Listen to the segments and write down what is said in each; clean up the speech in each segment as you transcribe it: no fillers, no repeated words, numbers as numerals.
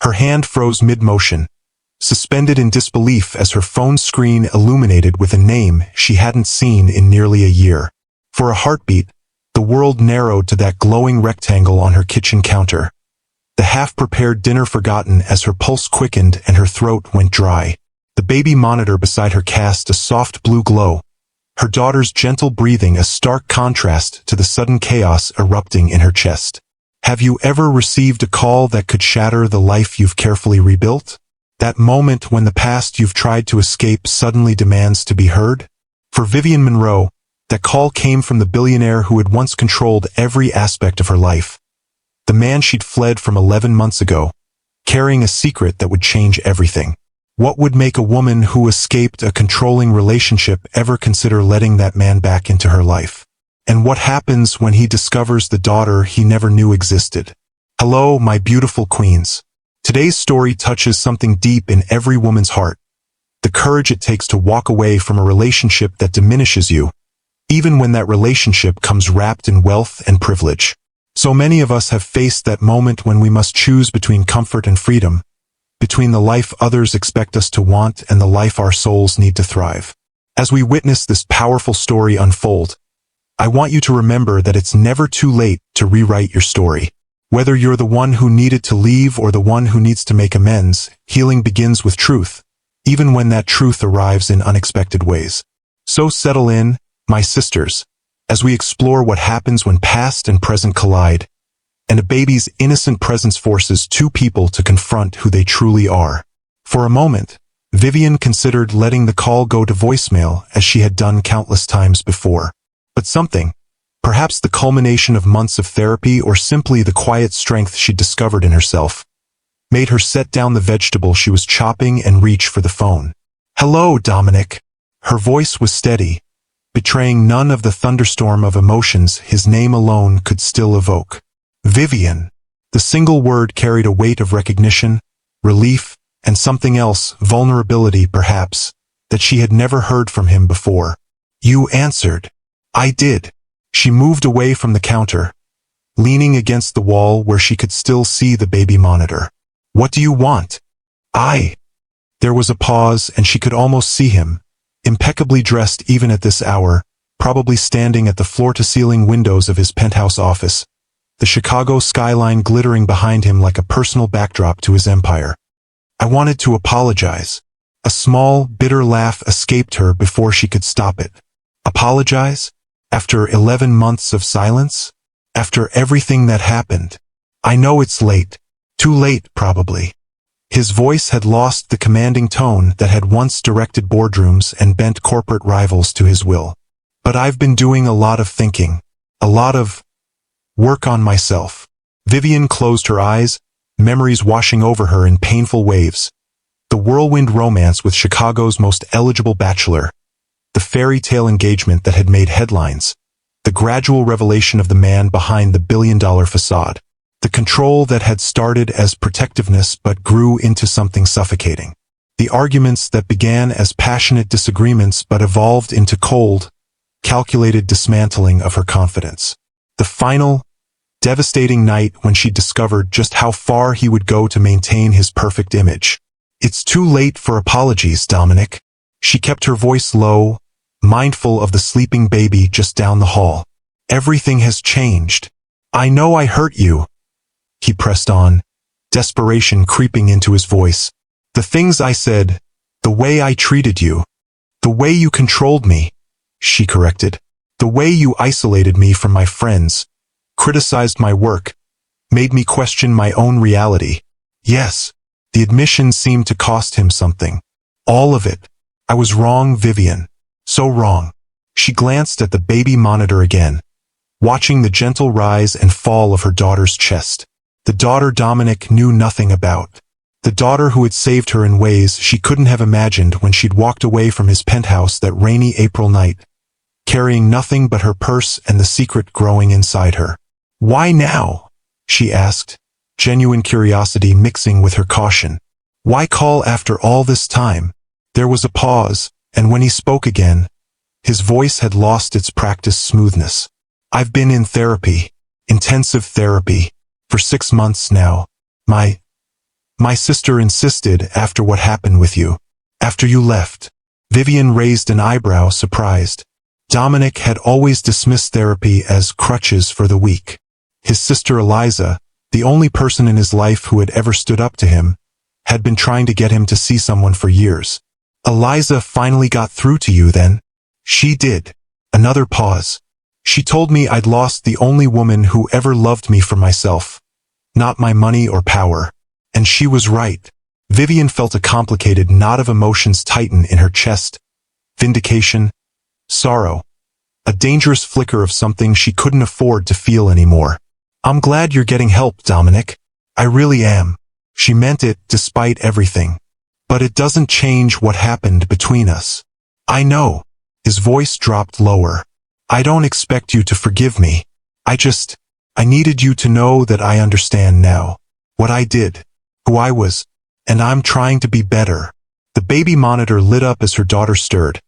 Her hand froze mid-motion, suspended in disbelief as her phone screen illuminated with a name she hadn't seen in nearly a year. For a heartbeat, the world narrowed to that glowing rectangle on her kitchen counter. The half-prepared dinner forgotten as her pulse quickened and her throat went dry. The baby monitor beside her cast a soft blue glow, her daughter's gentle breathing a stark contrast to the sudden chaos erupting in her chest. Have you ever received a call that could shatter the life you've carefully rebuilt? That moment when the past you've tried to escape suddenly demands to be heard? For Vivienne Monroe, that call came from the billionaire who had once controlled every aspect of her life. The man she'd fled from 11 months ago, carrying a secret that would change everything. What would make a woman who escaped a controlling relationship ever consider letting that man back into her life? And what happens when he discovers the daughter he never knew existed? Hello, my beautiful queens. Today's story touches something deep in every woman's heart. The courage it takes to walk away from a relationship that diminishes you, even when that relationship comes wrapped in wealth and privilege. So many of us have faced that moment when we must choose between comfort and freedom, between the life others expect us to want and the life our souls need to thrive. As we witness this powerful story unfold, I want you to remember that it's never too late to rewrite your story. Whether you're the one who needed to leave or the one who needs to make amends, healing begins with truth, even when that truth arrives in unexpected ways. So settle in, my sisters, as we explore what happens when past and present collide, and a baby's innocent presence forces two people to confront who they truly are. For a moment, Vivian considered letting the call go to voicemail as she had done countless times before. But something, perhaps the culmination of months of therapy or simply the quiet strength she'd discovered in herself, made her set down the vegetable she was chopping and reach for the phone. "Hello, Dominic." Her voice was steady, betraying none of the thunderstorm of emotions his name alone could still evoke. Vivian. The single word carried a weight of recognition, relief, and something else, vulnerability perhaps, that she had never heard from him before. "You answered." "I did." She moved away from the counter, leaning against the wall where she could still see the baby monitor. "What do you want?" There was a pause and she could almost see him, impeccably dressed even at this hour, probably standing at the floor-to-ceiling windows of his penthouse office, the Chicago skyline glittering behind him like a personal backdrop to his empire. "I wanted to apologize." A small, bitter laugh escaped her before she could stop it. "Apologize? After 11 months of silence? After everything that happened? I know it's late. Too late, probably." His voice had lost the commanding tone that had once directed boardrooms and bent corporate rivals to his will. "But I've been doing a lot of thinking. A lot of work on myself." Vivian closed her eyes, memories washing over her in painful waves. The whirlwind romance with Chicago's most eligible bachelor, the fairy tale engagement that had made headlines, the gradual revelation of the man behind the billion-dollar facade, the control that had started as protectiveness but grew into something suffocating, the arguments that began as passionate disagreements but evolved into cold, calculated dismantling of her confidence. The final, devastating night when she discovered just how far he would go to maintain his perfect image. "It's too late for apologies, Dominic." She kept her voice low, mindful of the sleeping baby just down the hall. "Everything has changed. I know I hurt you." He pressed on, desperation creeping into his voice. "The things I said, the way I treated you, the way you controlled me," she corrected. "The way you isolated me from my friends, criticized my work, made me question my own reality." Yes, the admission seemed to cost him something. All of it. "I was wrong, Vivian. So wrong." She glanced at the baby monitor again, watching the gentle rise and fall of her daughter's chest. The daughter Dominic knew nothing about. The daughter who had saved her in ways she couldn't have imagined when she'd walked away from his penthouse that rainy April night, carrying nothing but her purse and the secret growing inside her. "Why now?" she asked, genuine curiosity mixing with her caution. "Why call after all this time?" There was a pause, and when he spoke again, his voice had lost its practiced smoothness. "I've been in therapy, intensive therapy, for 6 months now. My My sister insisted after what happened with you. After you left. Vivian raised an eyebrow, surprised. Dominic had always dismissed therapy as crutches for the weak. His sister Eliza, the only person in his life who had ever stood up to him, had been trying to get him to see someone for years. Eliza finally got through to you then? She did. Another pause. She told me I'd lost the only woman who ever loved me for myself. Not my money or power. And she was right. Vivian felt a complicated knot of emotions tighten in her chest. Vindication. Sorrow. A dangerous flicker of something she couldn't afford to feel anymore. I'm glad you're getting help, Dominic. I really am. She meant it despite everything. But it doesn't change what happened between us. I know. His voice dropped lower. I don't expect you to forgive me. I needed you to know that I understand now. What I did. Who I was. And I'm trying to be better. The baby monitor lit up as her daughter stirred,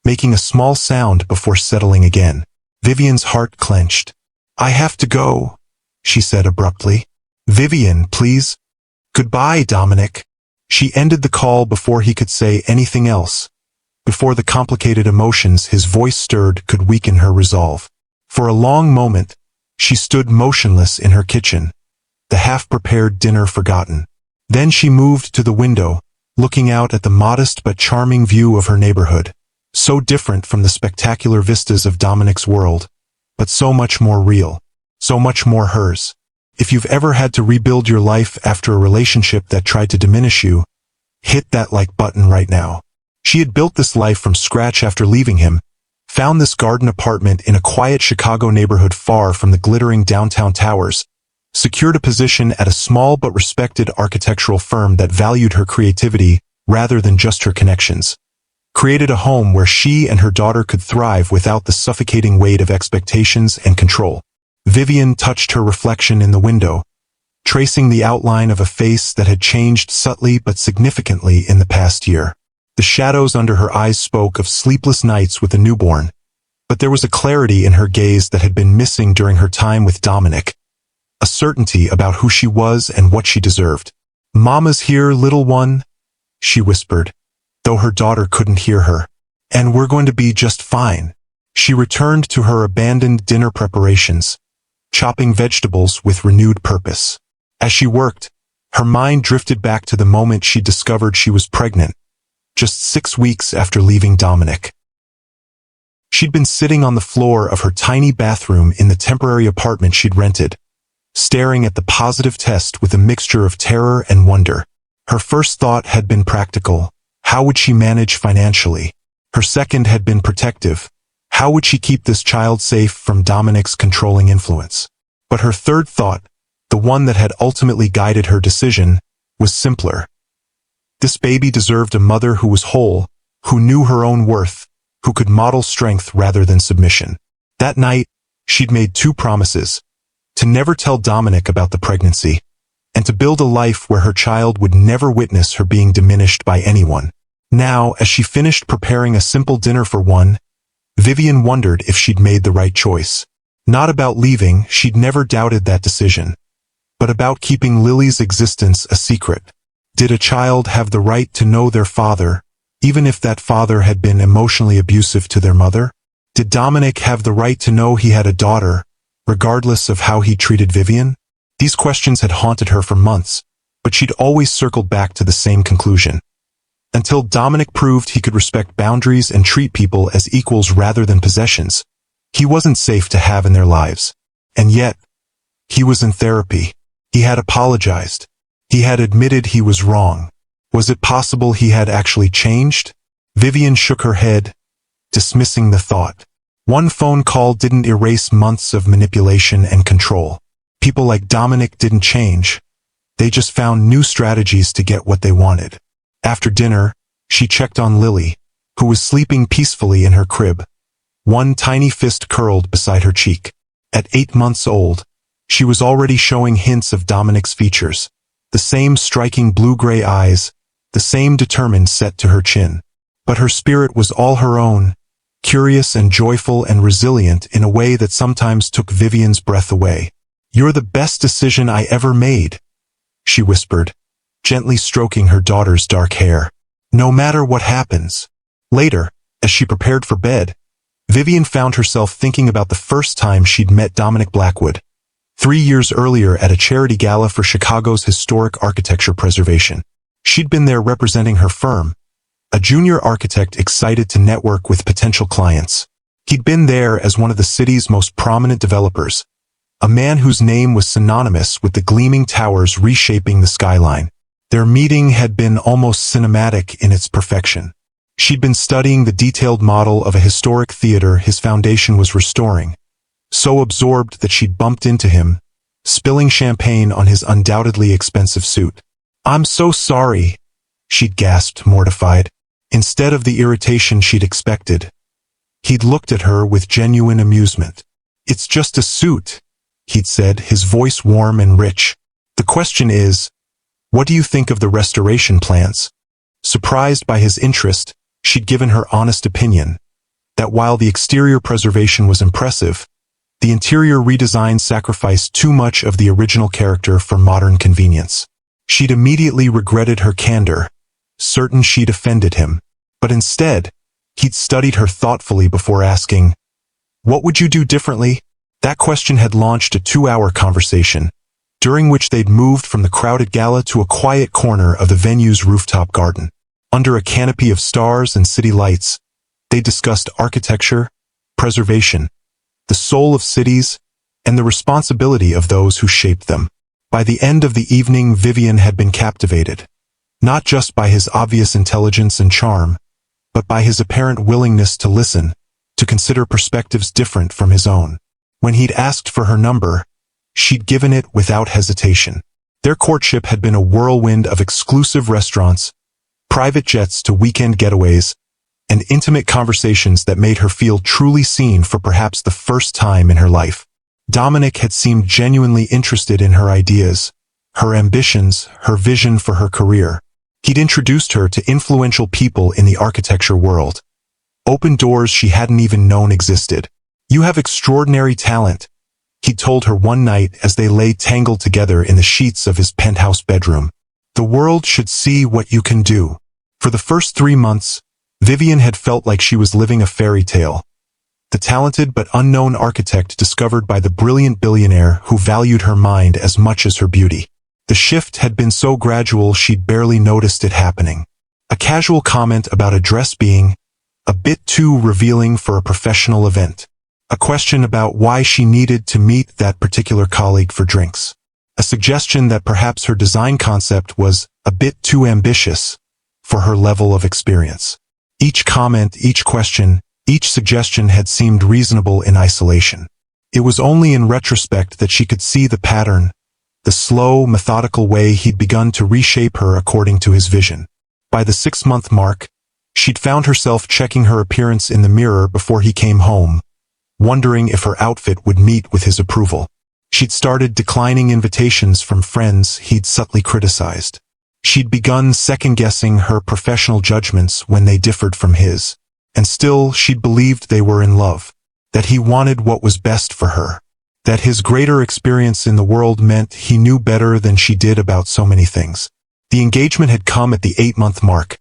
making a small sound before settling again. Vivian's heart clenched. I have to go, she said abruptly. Vivian, please. Goodbye, Dominic. She ended the call before he could say anything else. Before the complicated emotions his voice stirred could weaken her resolve. For a long moment, she stood motionless in her kitchen, the half-prepared dinner forgotten. Then she moved to the window, looking out at the modest but charming view of her neighborhood. So different from the spectacular vistas of Dominic's world, but so much more real, so much more hers. If you've ever had to rebuild your life after a relationship that tried to diminish you, hit that like button right now. She had built this life from scratch after leaving him, found this garden apartment in a quiet Chicago neighborhood far from the glittering downtown towers, secured a position at a small but respected architectural firm that valued her creativity rather than just her connections. Created a home where she and her daughter could thrive without the suffocating weight of expectations and control. Vivian touched her reflection in the window, tracing the outline of a face that had changed subtly but significantly in the past year. The shadows under her eyes spoke of sleepless nights with a newborn, but there was a clarity in her gaze that had been missing during her time with Dominic, a certainty about who she was and what she deserved. Mama's here, little one, she whispered, though her daughter couldn't hear her. And we're going to be just fine. She returned to her abandoned dinner preparations, chopping vegetables with renewed purpose. As she worked, her mind drifted back to the moment she discovered she was pregnant, just 6 weeks after leaving Dominic. She'd been sitting on the floor of her tiny bathroom in the temporary apartment she'd rented, staring at the positive test with a mixture of terror and wonder. Her first thought had been practical. How would she manage financially? Her second had been protective. How would she keep this child safe from Dominic's controlling influence? But her third thought, the one that had ultimately guided her decision, was simpler. This baby deserved a mother who was whole, who knew her own worth, who could model strength rather than submission. That night, she'd made 2 promises: to never tell Dominic about the pregnancy, and to build a life where her child would never witness her being diminished by anyone. Now, as she finished preparing a simple dinner for one, Vivian wondered if she'd made the right choice. Not about leaving, she'd never doubted that decision, but about keeping Lily's existence a secret. Did a child have the right to know their father, even if that father had been emotionally abusive to their mother? Did Dominic have the right to know he had a daughter, regardless of how he treated Vivian? These questions had haunted her for months, but she'd always circled back to the same conclusion. Until Dominic proved he could respect boundaries and treat people as equals rather than possessions, he wasn't safe to have in their lives. And yet, he was in therapy. He had apologized. He had admitted he was wrong. Was it possible he had actually changed? Vivian shook her head, dismissing the thought. One phone call didn't erase months of manipulation and control. People like Dominic didn't change. They just found new strategies to get what they wanted. After dinner, she checked on Lily, who was sleeping peacefully in her crib. One tiny fist curled beside her cheek. At 8 months old, she was already showing hints of Dominic's features. The same striking blue-gray eyes, the same determined set to her chin. But her spirit was all her own, curious and joyful and resilient in a way that sometimes took Vivian's breath away. "You're the best decision I ever made," she whispered, gently stroking her daughter's dark hair. No matter what happens. Later, as she prepared for bed, Vivian found herself thinking about the first time she'd met Dominic Blackwood, 3 years earlier at a charity gala for Chicago's historic architecture preservation. She'd been there representing her firm, a junior architect excited to network with potential clients. He'd been there as one of the city's most prominent developers, a man whose name was synonymous with the gleaming towers reshaping the skyline. Their meeting had been almost cinematic in its perfection. She'd been studying the detailed model of a historic theater his foundation was restoring, so absorbed that she'd bumped into him, spilling champagne on his undoubtedly expensive suit. "I'm so sorry," she'd gasped, mortified. Instead of the irritation she'd expected, he'd looked at her with genuine amusement. "It's just a suit," he'd said, his voice warm and rich. "The question is, what do you think of the restoration plans?" Surprised by his interest, she'd given her honest opinion, that while the exterior preservation was impressive, the interior redesign sacrificed too much of the original character for modern convenience. She'd immediately regretted her candor, certain she'd offended him. But instead, he'd studied her thoughtfully before asking, "What would you do differently?" That question had launched a 2-hour conversation, during which they'd moved from the crowded gala to a quiet corner of the venue's rooftop garden. Under a canopy of stars and city lights, they discussed architecture, preservation, the soul of cities, and the responsibility of those who shaped them. By the end of the evening, Vivian had been captivated, not just by his obvious intelligence and charm, but by his apparent willingness to listen, to consider perspectives different from his own. When he'd asked for her number, she'd given it without hesitation. Their courtship had been a whirlwind of exclusive restaurants, private jets to weekend getaways, and intimate conversations that made her feel truly seen for perhaps the first time in her life. Dominic had seemed genuinely interested in her ideas, her ambitions, her vision for her career. He'd introduced her to influential people in the architecture world, opened doors she hadn't even known existed. "You have extraordinary talent," he told her one night as they lay tangled together in the sheets of his penthouse bedroom. "The world should see what you can do." For the first 3 months, Vivian had felt like she was living a fairy tale, the talented but unknown architect discovered by the brilliant billionaire who valued her mind as much as her beauty. The shift had been so gradual she'd barely noticed it happening. A casual comment about a dress being a bit too revealing for a professional event. A question about why she needed to meet that particular colleague for drinks. A suggestion that perhaps her design concept was a bit too ambitious for her level of experience. Each comment, each question, each suggestion had seemed reasonable in isolation. It was only in retrospect that she could see the pattern, the slow, methodical way he'd begun to reshape her according to his vision. By the 6-month mark, she'd found herself checking her appearance in the mirror before he came home, wondering if her outfit would meet with his approval. She'd started declining invitations from friends he'd subtly criticized. She'd begun second-guessing her professional judgments when they differed from his. And still, she'd believed they were in love, that he wanted what was best for her, that his greater experience in the world meant he knew better than she did about so many things. The engagement had come at the 8-month mark,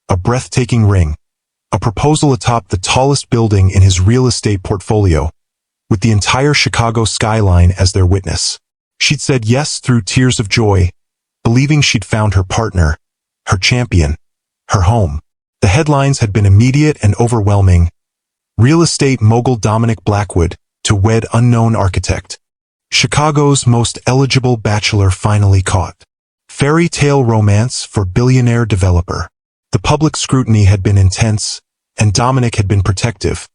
a breathtaking ring, a proposal atop the tallest building in his real estate portfolio, with the entire Chicago skyline as their witness. She'd said yes through tears of joy, believing she'd found her partner, her champion, her home. The headlines had been immediate and overwhelming. Real estate mogul Dominic Blackwood to wed unknown architect. Chicago's most eligible bachelor finally caught. Fairy tale romance for billionaire developer. The public scrutiny had been intense, and Dominic had been protective,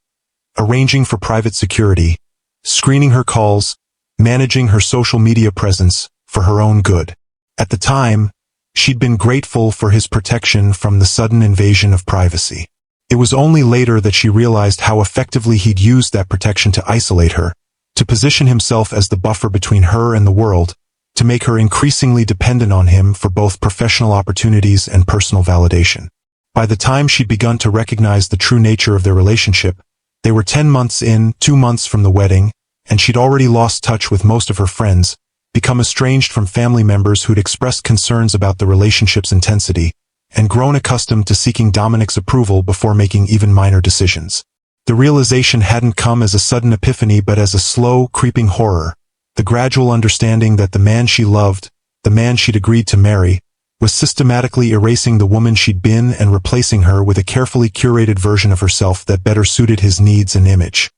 arranging for private security, screening her calls, managing her social media presence for her own good. At the time, she'd been grateful for his protection from the sudden invasion of privacy. It was only later that she realized how effectively he'd used that protection to isolate her, to position himself as the buffer between her and the world, to make her increasingly dependent on him for both professional opportunities and personal validation. By the time she'd begun to recognize the true nature of their relationship, they were 10 months in, 2 months from the wedding, and she'd already lost touch with most of her friends, become estranged from family members who'd expressed concerns about the relationship's intensity, and grown accustomed to seeking Dominic's approval before making even minor decisions. The realization hadn't come as a sudden epiphany but as a slow, creeping horror, the gradual understanding that the man she loved, the man she'd agreed to marry, was systematically erasing the woman she'd been and replacing her with a carefully curated version of herself that better suited his needs and image.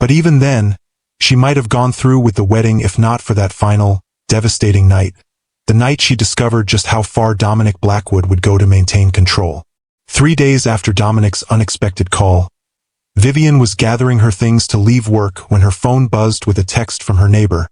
But even then, she might have gone through with the wedding if not for that final, devastating night, the night she discovered just how far Dominic Blackwood would go to maintain control. 3 days after Dominic's unexpected call, Vivian was gathering her things to leave work when her phone buzzed with a text from her neighbor,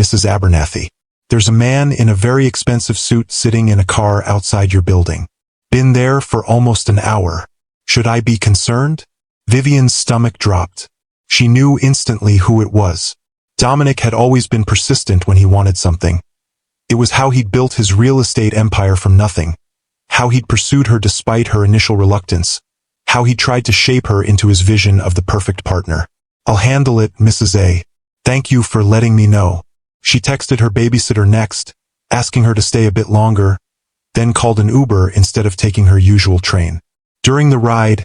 Mrs. Abernathy. "There's a man in a very expensive suit sitting in a car outside your building. Been there for almost an hour. Should I be concerned?" Vivian's stomach dropped. She knew instantly who it was. Dominic had always been persistent when he wanted something. It was how he'd built his real estate empire from nothing, how he'd pursued her despite her initial reluctance, how he tried to shape her into his vision of the perfect partner. "I'll handle it, Mrs. A. Thank you for letting me know." She texted her babysitter next, asking her to stay a bit longer, then called an Uber instead of taking her usual train. During the ride,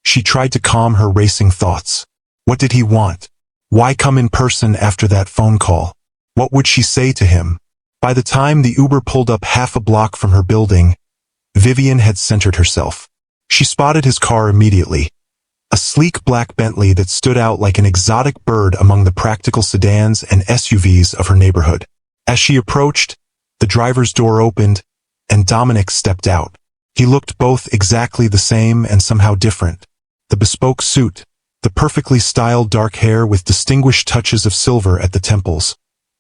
she tried to calm her racing thoughts. What did he want? Why come in person after that phone call? What would she say to him? By the time the Uber pulled up half a block from her building, Vivian had centered herself. She spotted his car immediately. A sleek black Bentley that stood out like an exotic bird among the practical sedans and SUVs of her neighborhood. As she approached, the driver's door opened, and Dominic stepped out. He looked both exactly the same and somehow different. The bespoke suit, the perfectly styled dark hair with distinguished touches of silver at the temples,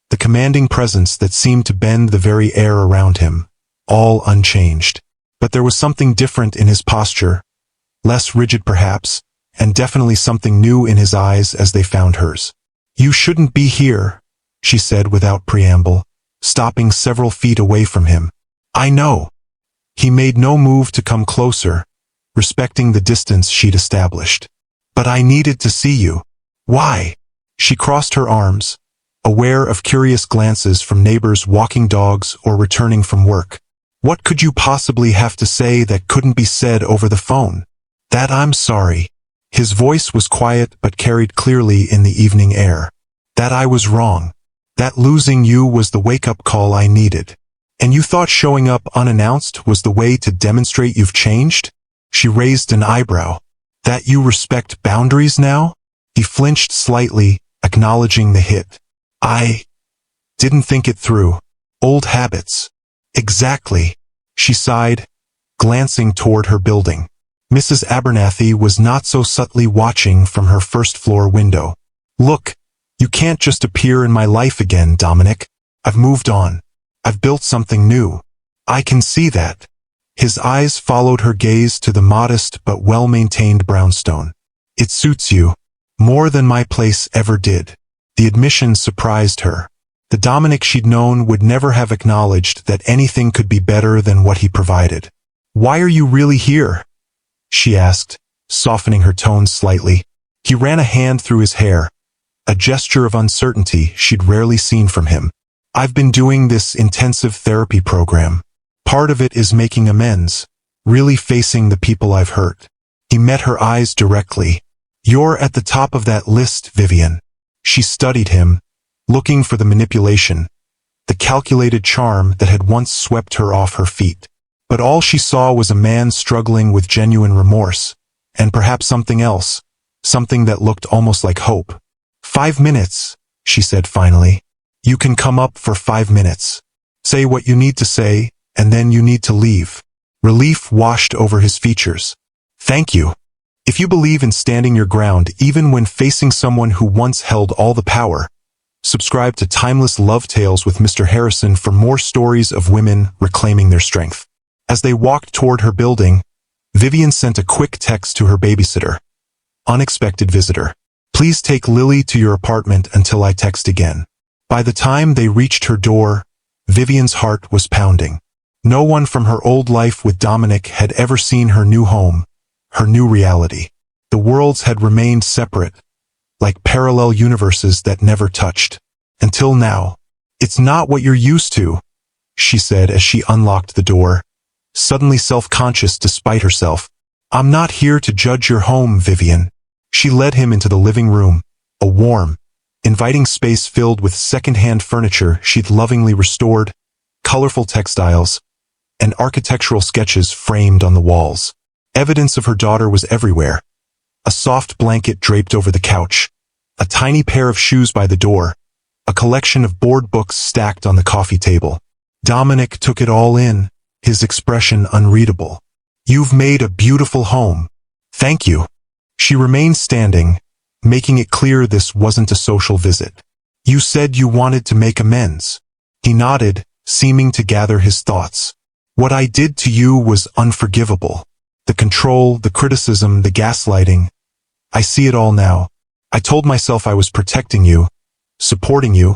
the commanding presence that seemed to bend the very air around him, all unchanged. But there was something different in his posture, less rigid perhaps, and definitely something new in his eyes as they found hers. "You shouldn't be here," she said without preamble, stopping several feet away from him. "I know." He made no move to come closer, respecting the distance she'd established. "But I needed to see you." "Why?" She crossed her arms, aware of curious glances from neighbors walking dogs or returning from work. "What could you possibly have to say that couldn't be said over the phone?" "That I'm sorry." His voice was quiet but carried clearly in the evening air. "That I was wrong. That losing you was the wake-up call I needed. And you thought showing up unannounced was the way to demonstrate you've changed?" She raised an eyebrow. "That you respect boundaries now?" He flinched slightly, acknowledging the hit. "I didn't think it through. Old habits." "Exactly." She sighed, glancing toward her building. Mrs. Abernathy was not so subtly watching from her first-floor window. "Look, you can't just appear in my life again, Dominic. I've moved on. I've built something new. I can see that." His eyes followed her gaze to the modest but well-maintained brownstone. "It suits you. More than my place ever did." The admission surprised her. The Dominic she'd known would never have acknowledged that anything could be better than what he provided. "Why are you really here?" she asked, softening her tone slightly. He ran a hand through his hair, a gesture of uncertainty she'd rarely seen from him. "I've been doing this intensive therapy program. Part of it is making amends, really facing the people I've hurt." He met her eyes directly. "You're at the top of that list, Vivian." She studied him, looking for the manipulation, the calculated charm that had once swept her off her feet. But all she saw was a man struggling with genuine remorse, and perhaps something else, something that looked almost like hope. "5 minutes," she said finally. "You can come up for 5 minutes. Say what you need to say, and then you need to leave." Relief washed over his features. "Thank you. If you believe in standing your ground even when facing someone who once held all the power, subscribe to Timeless Love Tales with Mr. Harrison for more stories of women reclaiming their strength." As they walked toward her building, Vivian sent a quick text to her babysitter. "Unexpected visitor. Please take Lily to your apartment until I text again." By the time they reached her door, Vivian's heart was pounding. No one from her old life with Dominic had ever seen her new home, her new reality. The worlds had remained separate, like parallel universes that never touched. Until now. It's not what you're used to, she said as she unlocked the door, suddenly self-conscious despite herself. I'm not here to judge your home, Vivian. She led him into the living room, a warm, inviting space filled with second-hand furniture she'd lovingly restored, colorful textiles, and architectural sketches framed on the walls. Evidence of her daughter was everywhere. A soft blanket draped over the couch, a tiny pair of shoes by the door, a collection of board books stacked on the coffee table. Dominic took it all in, his expression unreadable. You've made a beautiful home. Thank you. She remained standing, making it clear this wasn't a social visit. You said you wanted to make amends. He nodded, seeming to gather his thoughts. What I did to you was unforgivable. The control, the criticism, the gaslighting. I see it all now. I told myself I was protecting you, supporting you,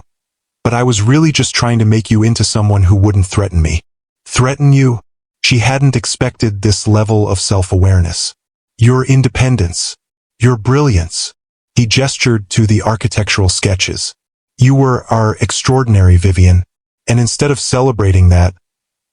but I was really just trying to make you into someone who wouldn't threaten me. Threaten you? She hadn't expected this level of self-awareness. Your independence. Your brilliance. He gestured to the architectural sketches. You are extraordinary, Vivian. And instead of celebrating that,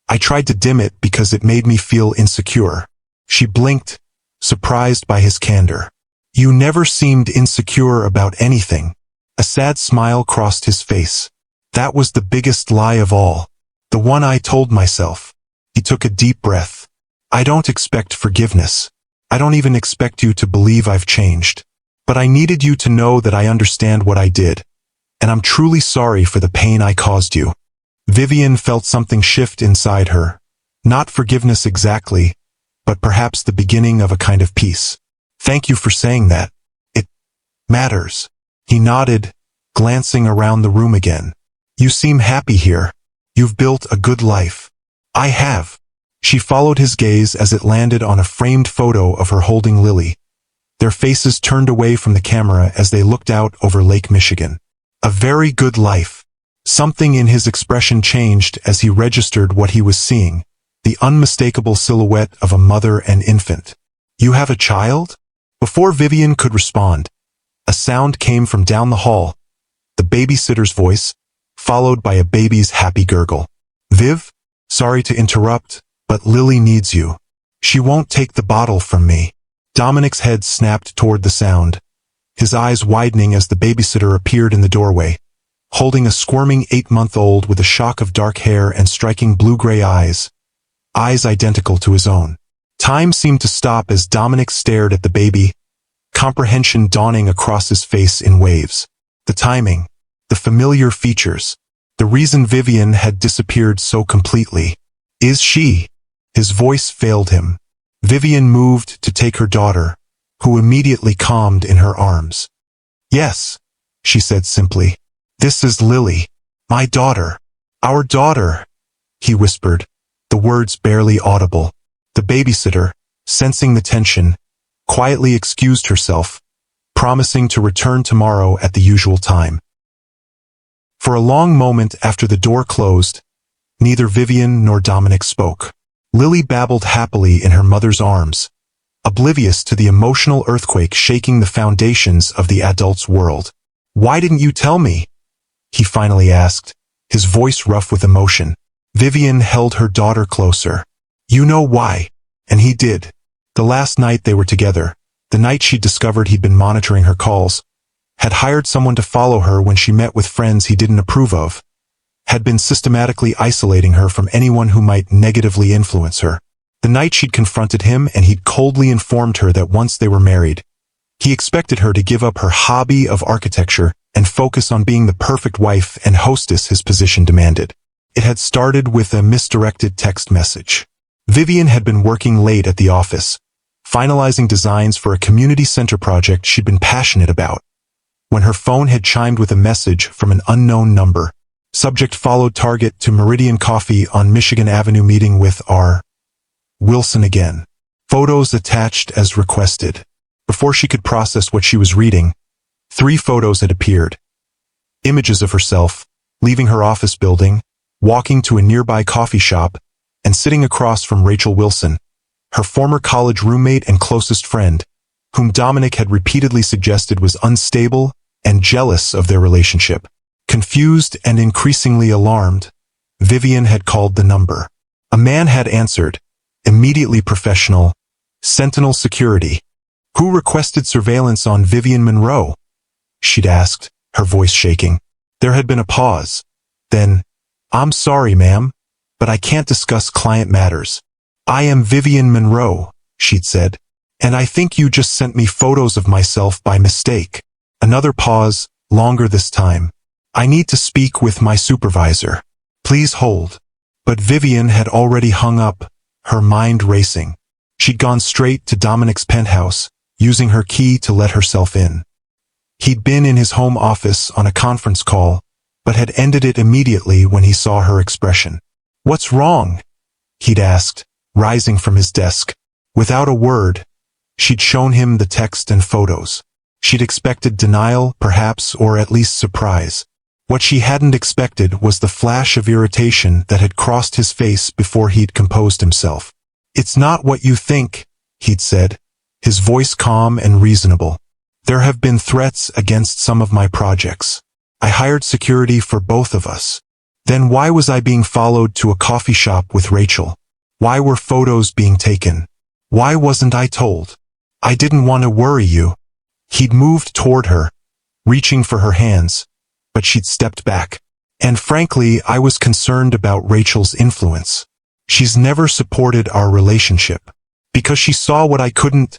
I tried to dim it because it made me feel insecure. She blinked, surprised by his candor. You never seemed insecure about anything. A sad smile crossed his face. That was the biggest lie of all. The one I told myself. He took a deep breath. I don't expect forgiveness. I don't even expect you to believe I've changed. But I needed you to know that I understand what I did. And I'm truly sorry for the pain I caused you. Vivian felt something shift inside her. Not forgiveness exactly, but perhaps the beginning of a kind of peace. Thank you for saying that. It matters. He nodded, glancing around the room again. You seem happy here. You've built a good life. I have. She followed his gaze as it landed on a framed photo of her holding Lily. Their faces turned away from the camera as they looked out over Lake Michigan. A very good life. Something in his expression changed as he registered what he was seeing, the unmistakable silhouette of a mother and infant. You have a child? Before Vivian could respond, a sound came from down the hall, the babysitter's voice, followed by a baby's happy gurgle. Viv? Sorry to interrupt, but Lily needs you. She won't take the bottle from me. Dominic's head snapped toward the sound, his eyes widening as the babysitter appeared in the doorway, holding a squirming 8-month-old with a shock of dark hair and striking blue-gray eyes identical to his own. Time seemed to stop as Dominic stared at the baby, comprehension dawning across his face in waves. The timing, the familiar features, the reason Vivian had disappeared so completely. Is she? His voice failed him. Vivian moved to take her daughter, who immediately calmed in her arms. Yes, she said simply. This is Lily, my daughter. Our daughter, he whispered, the words barely audible. The babysitter, sensing the tension, quietly excused herself, promising to return tomorrow at the usual time. For a long moment after the door closed, neither Vivian nor Dominic spoke. Lily babbled happily in her mother's arms, oblivious to the emotional earthquake shaking the foundations of the adult's world. Why didn't you tell me? He finally asked, his voice rough with emotion. Vivian held her daughter closer. You know why. And he did. The last night they were together, the night she discovered he'd been monitoring her calls, had hired someone to follow her when she met with friends he didn't approve of, had been systematically isolating her from anyone who might negatively influence her. The night she'd confronted him and he'd coldly informed her that once they were married, he expected her to give up her hobby of architecture and focus on being the perfect wife and hostess his position demanded. It had started with a misdirected text message. Vivian had been working late at the office, finalizing designs for a community center project she'd been passionate about, when her phone had chimed with a message from an unknown number. Subject followed target to Meridian Coffee on Michigan Avenue meeting with R. Wilson again. Photos attached as requested. Before she could process what she was reading, 3 photos had appeared. Images of herself, leaving her office building, walking to a nearby coffee shop, and sitting across from Rachel Wilson, her former college roommate and closest friend, whom Dominic had repeatedly suggested was unstable and jealous of their relationship. Confused and increasingly alarmed, Vivian had called the number. A man had answered, immediately professional, Sentinel Security. Who requested surveillance on Vivienne Monroe? She'd asked, her voice shaking. There had been a pause. Then, I'm sorry, ma'am, but I can't discuss client matters. I am Vivienne Monroe, she'd said, and I think you just sent me photos of myself by mistake. Another pause, longer this time. I need to speak with my supervisor. Please hold. But Vivian had already hung up, her mind racing. She'd gone straight to Dominic's penthouse, using her key to let herself in. He'd been in his home office on a conference call, but had ended it immediately when he saw her expression. What's wrong? He'd asked, rising from his desk. Without a word, she'd shown him the text and photos. She'd expected denial, perhaps, or at least surprise. What she hadn't expected was the flash of irritation that had crossed his face before he'd composed himself. It's not what you think, he'd said, his voice calm and reasonable. There have been threats against some of my projects. I hired security for both of us. Then why was I being followed to a coffee shop with Rachel? Why were photos being taken? Why wasn't I told? I didn't want to worry you. He'd moved toward her, reaching for her hands, but she'd stepped back. And frankly, I was concerned about Rachel's influence. She's never supported our relationship. Because she saw what I couldn't,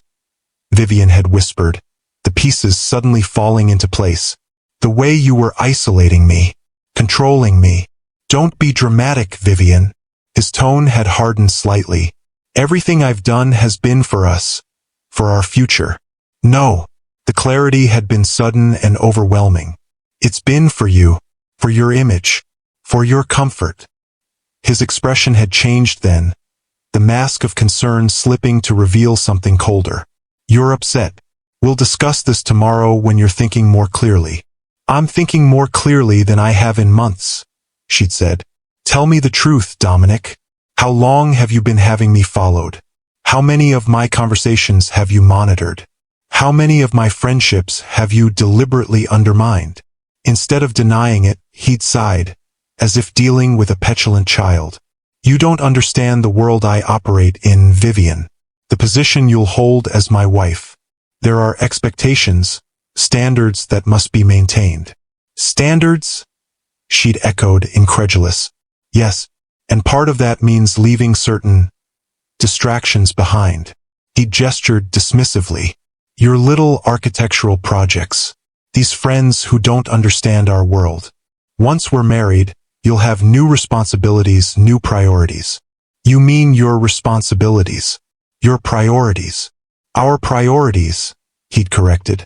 Vivian had whispered, the pieces suddenly falling into place. The way you were isolating me, controlling me. Don't be dramatic, Vivian. His tone had hardened slightly. Everything I've done has been for us, for our future. No. The clarity had been sudden and overwhelming. It's been for you, for your image, for your comfort. His expression had changed then, the mask of concern slipping to reveal something colder. You're upset. We'll discuss this tomorrow when you're thinking more clearly. I'm thinking more clearly than I have in months, she'd said. Tell me the truth, Dominic. How long have you been having me followed? How many of my conversations have you monitored? How many of my friendships have you deliberately undermined? Instead of denying it, he'd sighed, as if dealing with a petulant child. You don't understand the world I operate in, Vivian. The position you'll hold as my wife. There are expectations, standards that must be maintained. Standards? She'd echoed, incredulous. Yes, and part of that means leaving certain distractions behind. He gestured dismissively. Your little architectural projects. These friends who don't understand our world. Once we're married, you'll have new responsibilities, new priorities. You mean your responsibilities. Your priorities. Our priorities, he'd corrected.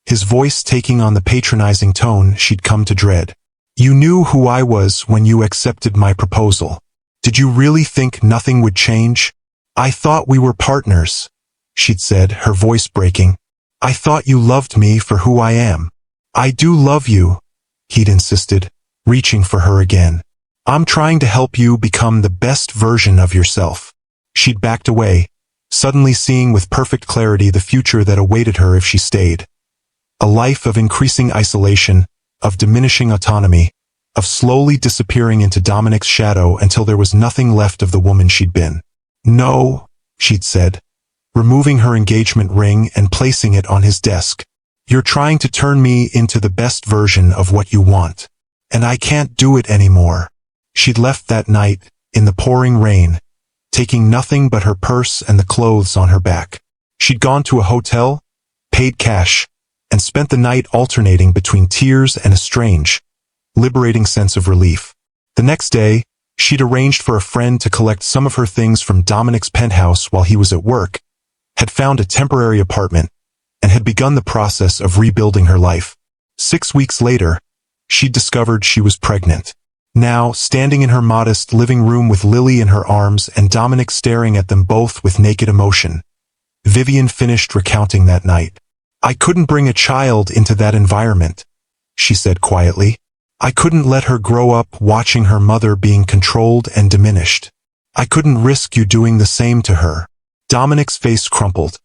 His voice taking on the patronizing tone she'd come to dread. You knew who I was when you accepted my proposal. Did you really think nothing would change? I thought we were partners, she'd said, her voice breaking. I thought you loved me for who I am. I do love you, he'd insisted, reaching for her again. I'm trying to help you become the best version of yourself. She'd backed away, suddenly seeing with perfect clarity the future that awaited her if she stayed. A life of increasing isolation, of diminishing autonomy, of slowly disappearing into Dominic's shadow until there was nothing left of the woman she'd been. No, she'd said, removing her engagement ring and placing it on his desk. You're trying to turn me into the best version of what you want. And I can't do it anymore. She'd left that night, in the pouring rain, taking nothing but her purse and the clothes on her back. She'd gone to a hotel, paid cash, and spent the night alternating between tears and a strange, liberating sense of relief. The next day, she'd arranged for a friend to collect some of her things from Dominic's penthouse while he was at work, had found a temporary apartment, and had begun the process of rebuilding her life. 6 weeks later, she'd discovered she was pregnant. Now, standing in her modest living room with Lily in her arms and Dominic staring at them both with naked emotion, Vivian finished recounting that night. I couldn't bring a child into that environment, she said quietly. I couldn't let her grow up watching her mother being controlled and diminished. I couldn't risk you doing the same to her. Dominic's face crumpled,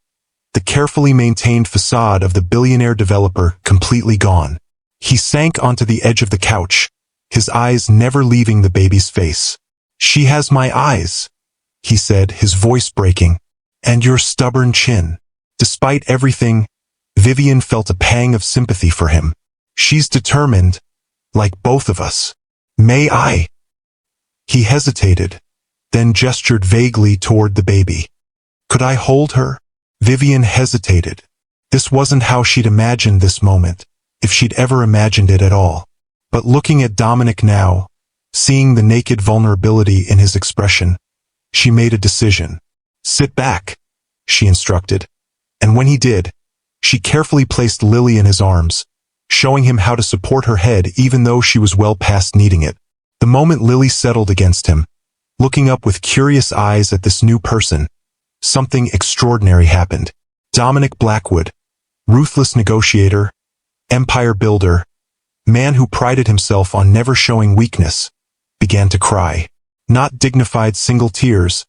the carefully maintained facade of the billionaire developer completely gone. He sank onto the edge of the couch, his eyes never leaving the baby's face. "She has my eyes," he said, his voice breaking, "and your stubborn chin." Despite everything, Vivian felt a pang of sympathy for him. "She's determined, like both of us. May I?" He hesitated, then gestured vaguely toward the baby. "Could I hold her?" Vivian hesitated. This wasn't how she'd imagined this moment, if she'd ever imagined it at all. But looking at Dominic now, seeing the naked vulnerability in his expression, she made a decision. "Sit back," she instructed. And when he did, she carefully placed Lily in his arms, showing him how to support her head even though she was well past needing it. The moment Lily settled against him, looking up with curious eyes at this new person, something extraordinary happened. Dominic Blackwood, ruthless negotiator, empire builder, man who prided himself on never showing weakness, began to cry. Not dignified single tears,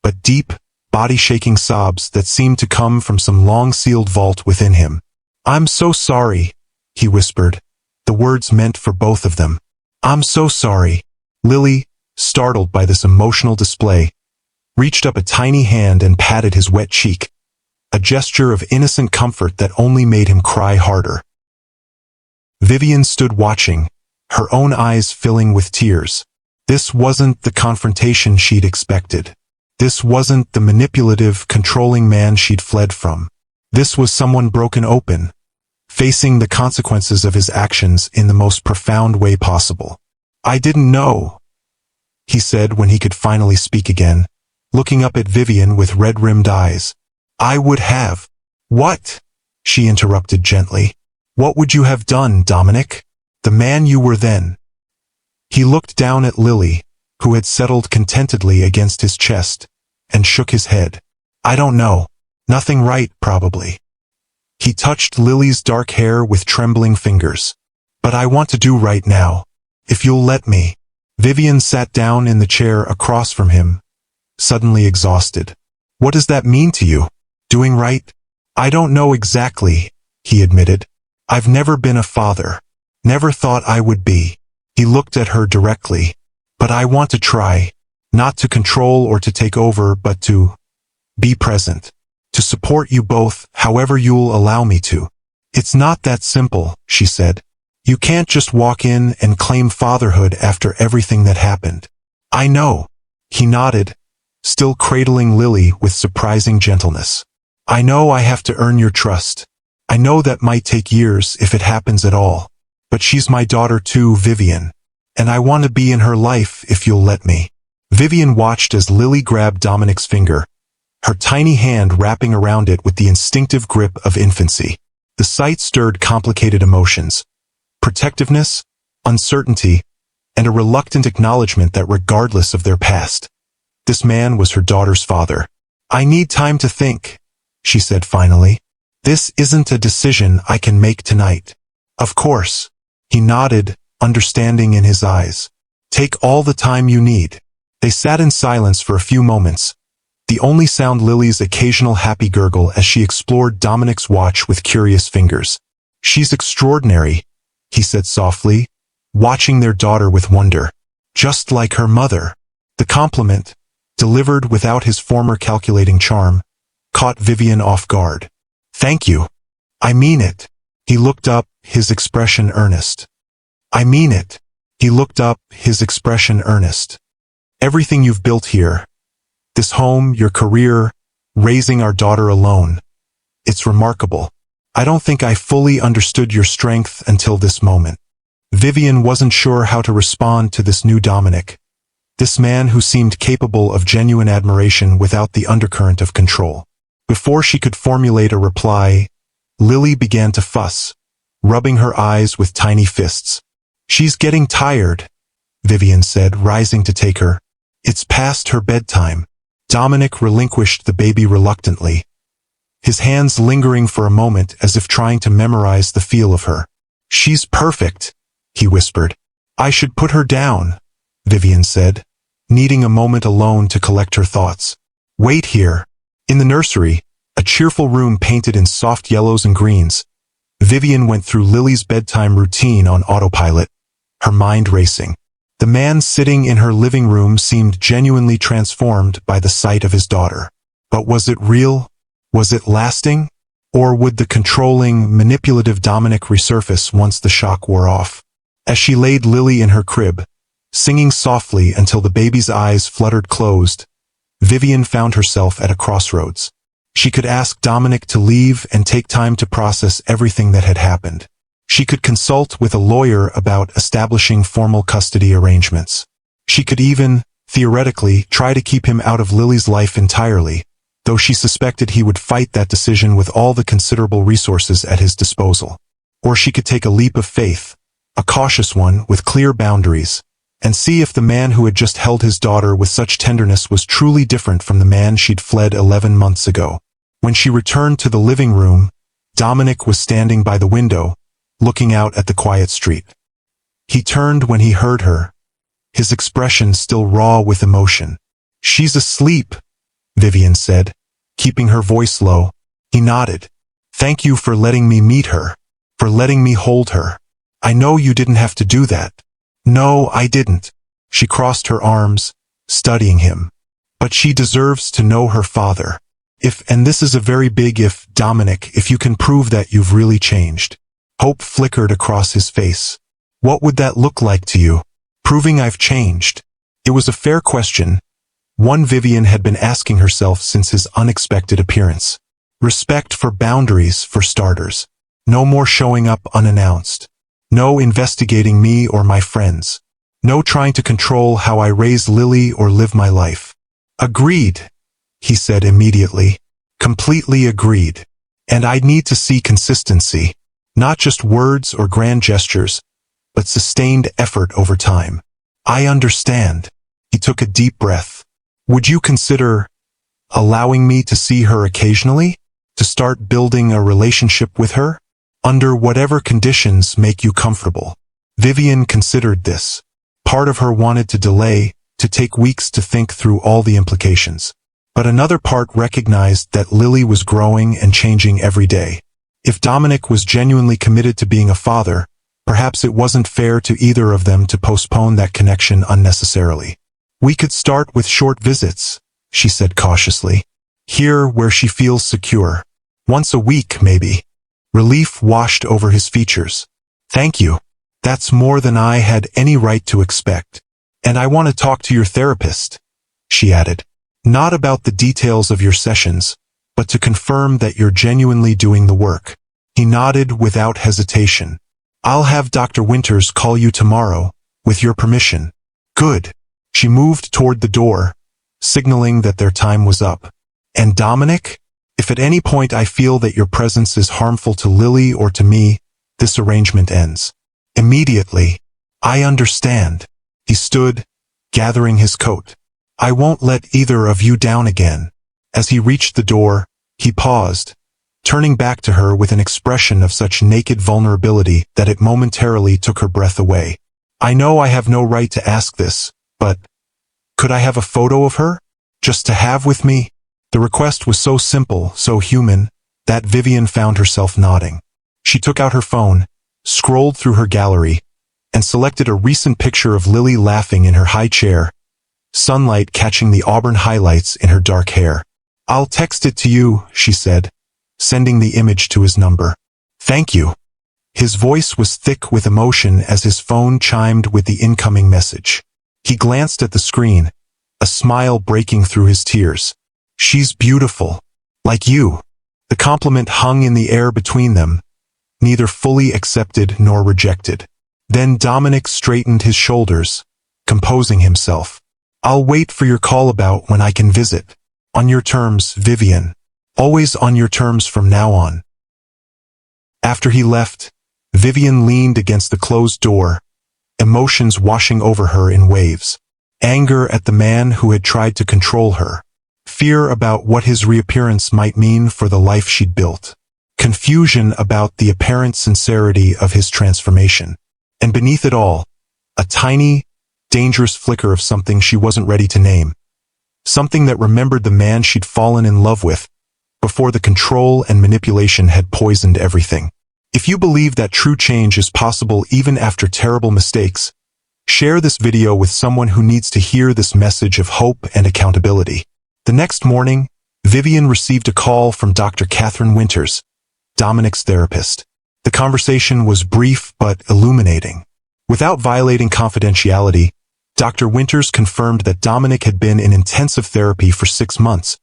but deep, body-shaking sobs that seemed to come from some long-sealed vault within him. "I'm so sorry," he whispered, the words meant for both of them. "I'm so sorry." Lily, startled by this emotional display, reached up a tiny hand and patted his wet cheek, a gesture of innocent comfort that only made him cry harder. Vivian stood watching, her own eyes filling with tears. This wasn't the confrontation she'd expected. This wasn't the manipulative, controlling man she'd fled from. This was someone broken open, facing the consequences of his actions in the most profound way possible. "I didn't know," he said when he could finally speak again, looking up at Vivian with red-rimmed eyes. "I would have." "What?" she interrupted gently. "What would you have done, Dominic? The man you were then." He looked down at Lily, who had settled contentedly against his chest, and shook his head. "I don't know. Nothing right, probably." He touched Lily's dark hair with trembling fingers. "But I want to do right now, if you'll let me." Vivian sat down in the chair across from him, suddenly exhausted. "What does that mean to you? Doing right?" "I don't know exactly," he admitted. "I've never been a father. Never thought I would be." He looked at her directly. "But I want to try. Not to control or to take over, but to be present. To support you both, however you'll allow me to." "It's not that simple," she said. "You can't just walk in and claim fatherhood after everything that happened." "I know." He nodded, still cradling Lily with surprising gentleness. "I know I have to earn your trust. I know that might take years if it happens at all. But she's my daughter too, Vivian. And I want to be in her life if you'll let me." Vivian watched as Lily grabbed Dominic's finger, her tiny hand wrapping around it with the instinctive grip of infancy. The sight stirred complicated emotions: protectiveness, uncertainty, and a reluctant acknowledgement that regardless of their past, this man was her daughter's father. "I need time to think," she said finally. "This isn't a decision I can make tonight." "Of course." He nodded, understanding in his eyes. "Take all the time you need." They sat in silence for a few moments, the only sound Lily's occasional happy gurgle as she explored Dominic's watch with curious fingers. "She's extraordinary," he said softly, watching their daughter with wonder. "Just like her mother." The compliment, delivered without his former calculating charm, caught Vivian off guard. "Thank you. I mean it." He looked up, his expression earnest. "I mean it." He looked up, his expression earnest. "Everything you've built here, this home, your career, raising our daughter alone, it's remarkable. I don't think I fully understood your strength until this moment." Vivian wasn't sure how to respond to this new Dominic, this man who seemed capable of genuine admiration without the undercurrent of control. Before she could formulate a reply, Lily began to fuss, rubbing her eyes with tiny fists. "She's getting tired," Vivian said, rising to take her. "It's past her bedtime." Dominic relinquished the baby reluctantly, his hands lingering for a moment as if trying to memorize the feel of her. "She's perfect," he whispered. "I should put her down," Vivian said, needing a moment alone to collect her thoughts. "Wait here." In the nursery, a cheerful room painted in soft yellows and greens, Vivian went through Lily's bedtime routine on autopilot, her mind racing. The man sitting in her living room seemed genuinely transformed by the sight of his daughter. But was it real? Was it lasting? Or would the controlling, manipulative Dominic resurface once the shock wore off? As she laid Lily in her crib, singing softly until the baby's eyes fluttered closed, Vivian found herself at a crossroads. She could ask Dominic to leave and take time to process everything that had happened. She could consult with a lawyer about establishing formal custody arrangements. She could even, theoretically, try to keep him out of Lily's life entirely, though she suspected he would fight that decision with all the considerable resources at his disposal. Or she could take a leap of faith, a cautious one with clear boundaries, and see if the man who had just held his daughter with such tenderness was truly different from the man she'd fled 11 months ago. When she returned to the living room, Dominic was standing by the window, looking out at the quiet street. He turned when he heard her, his expression still raw with emotion. "She's asleep," Vivian said, keeping her voice low. He nodded. "Thank you for letting me meet her, for letting me hold her. I know you didn't have to do that." "No, I didn't." She crossed her arms, studying him. "But she deserves to know her father. And this is a very big if, Dominic, if you can prove that you've really changed." Hope flickered across his face. "What would that look like to you? Proving I've changed?" It was a fair question, one Vivian had been asking herself since his unexpected appearance. Respect for boundaries, for starters. No more showing up unannounced. No investigating me or my friends. No trying to control how I raise Lily or live my life. "Agreed," he said immediately. "Completely agreed. And I need to see consistency. Not just words or grand gestures, but sustained effort over time." "I understand." He took a deep breath. "Would you consider allowing me to see her occasionally? To start building a relationship with her? Under whatever conditions make you comfortable." Vivian considered this. Part of her wanted to delay, to take weeks to think through all the implications. But another part recognized that Lily was growing and changing every day. If Dominic was genuinely committed to being a father, perhaps it wasn't fair to either of them to postpone that connection unnecessarily. "We could start with short visits," she said cautiously. "Here where she feels secure. Once a week, maybe." Relief washed over his features. "Thank you. That's more than I had any right to expect. And I want to talk to your therapist," she added. "Not about the details of your sessions, but to confirm that you're genuinely doing the work." He nodded without hesitation. "I'll have Dr. Winters call you tomorrow, with your permission." "Good." She moved toward the door, signaling that their time was up. "And Dominic? If at any point I feel that your presence is harmful to Lily or to me, this arrangement ends. Immediately." "I understand." He stood, gathering his coat. "I won't let either of you down again." As he reached the door, he paused, turning back to her with an expression of such naked vulnerability that it momentarily took her breath away. "I know I have no right to ask this, but could I have a photo of her? Just to have with me?" The request was so simple, so human, that Vivian found herself nodding. She took out her phone, scrolled through her gallery, and selected a recent picture of Lily laughing in her high chair, sunlight catching the auburn highlights in her dark hair. "I'll text it to you," she said, sending the image to his number. "Thank you." His voice was thick with emotion as his phone chimed with the incoming message. He glanced at the screen, a smile breaking through his tears. "She's beautiful. Like you." The compliment hung in the air between them, neither fully accepted nor rejected. Then Dominic straightened his shoulders, composing himself. "I'll wait for your call about when I can visit. On your terms, Vivian. Always on your terms from now on." After he left, Vivian leaned against the closed door, emotions washing over her in waves. Anger at the man who had tried to control her. Fear about what his reappearance might mean for the life she'd built. Confusion about the apparent sincerity of his transformation. And beneath it all, a tiny, dangerous flicker of something she wasn't ready to name. Something that remembered the man she'd fallen in love with, before the control and manipulation had poisoned everything. If you believe that true change is possible even after terrible mistakes, share this video with someone who needs to hear this message of hope and accountability. The next morning, Vivian received a call from Dr. Catherine Winters, Dominic's therapist. The conversation was brief but illuminating. Without violating confidentiality, Dr. Winters confirmed that Dominic had been in intensive therapy for 6 months,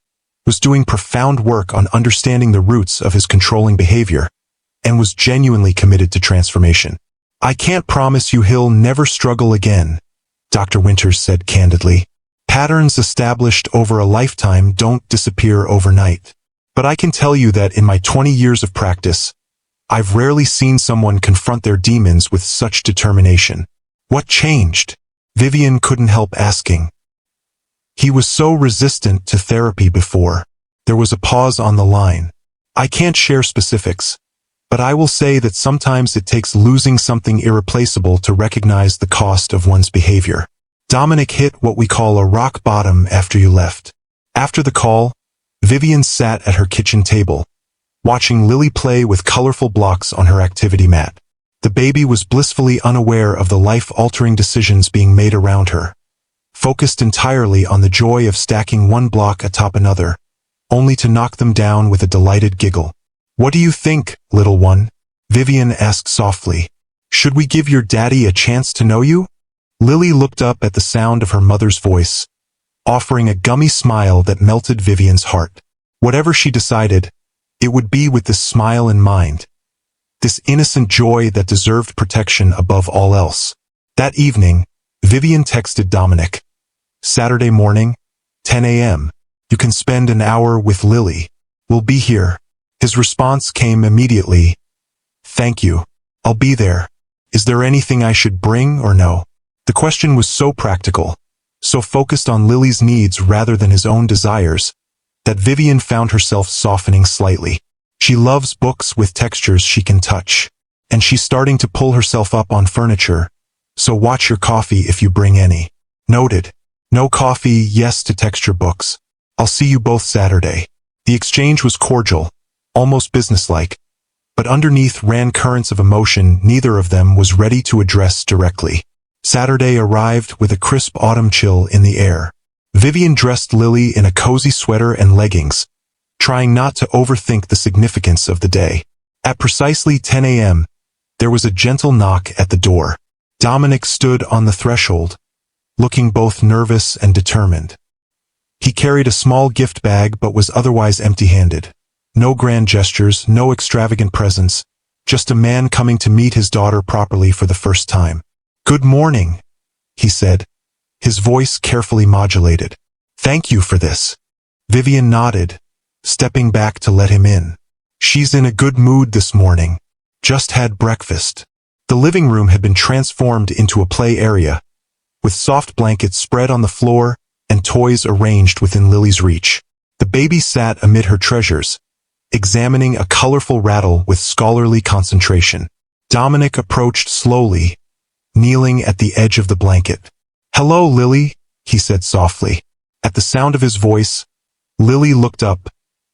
was doing profound work on understanding the roots of his controlling behavior, and was genuinely committed to transformation. "I can't promise you he'll never struggle again," Dr. Winters said candidly. "Patterns established over a lifetime don't disappear overnight. But I can tell you that in my 20 years of practice, I've rarely seen someone confront their demons with such determination." "What changed?" Vivian couldn't help asking. "He was so resistant to therapy before." There was a pause on the line. "I can't share specifics, but I will say that sometimes it takes losing something irreplaceable to recognize the cost of one's behavior. Dominic hit what we call a rock bottom after you left." After the call, Vivian sat at her kitchen table, watching Lily play with colorful blocks on her activity mat. The baby was blissfully unaware of the life-altering decisions being made around her, focused entirely on the joy of stacking one block atop another, only to knock them down with a delighted giggle. "What do you think, little one?" Vivian asked softly. "Should we give your daddy a chance to know you?" Lily looked up at the sound of her mother's voice, offering a gummy smile that melted Vivian's heart. Whatever she decided, it would be with this smile in mind, this innocent joy that deserved protection above all else. That evening, Vivian texted Dominic. "Saturday morning, 10 a.m. You can spend an hour with Lily. We'll be here." His response came immediately. "Thank you. I'll be there. Is there anything I should bring or no?" The question was so practical, so focused on Lily's needs rather than his own desires, that Vivian found herself softening slightly. She loves books with textures she can touch, and she's starting to pull herself up on furniture, so watch your coffee if you bring any. Noted. No coffee, yes to texture books. I'll see you both Saturday. The exchange was cordial, almost businesslike, but underneath ran currents of emotion neither of them was ready to address directly. Saturday arrived with a crisp autumn chill in the air. Vivian dressed Lily in a cozy sweater and leggings, trying not to overthink the significance of the day. At precisely 10 a.m., there was a gentle knock at the door. Dominic stood on the threshold, looking both nervous and determined. He carried a small gift bag but was otherwise empty-handed. No grand gestures, no extravagant presents, just a man coming to meet his daughter properly for the first time. "Good morning," he said, his voice carefully modulated. "Thank you for this." Vivian nodded, stepping back to let him in. "She's in a good mood this morning. Just had breakfast." The living room had been transformed into a play area, with soft blankets spread on the floor and toys arranged within Lily's reach. The baby sat amid her treasures, examining a colorful rattle with scholarly concentration. Dominic approached slowly, kneeling at the edge of the blanket. "Hello, Lily," he said softly. At the sound of his voice, Lily looked up,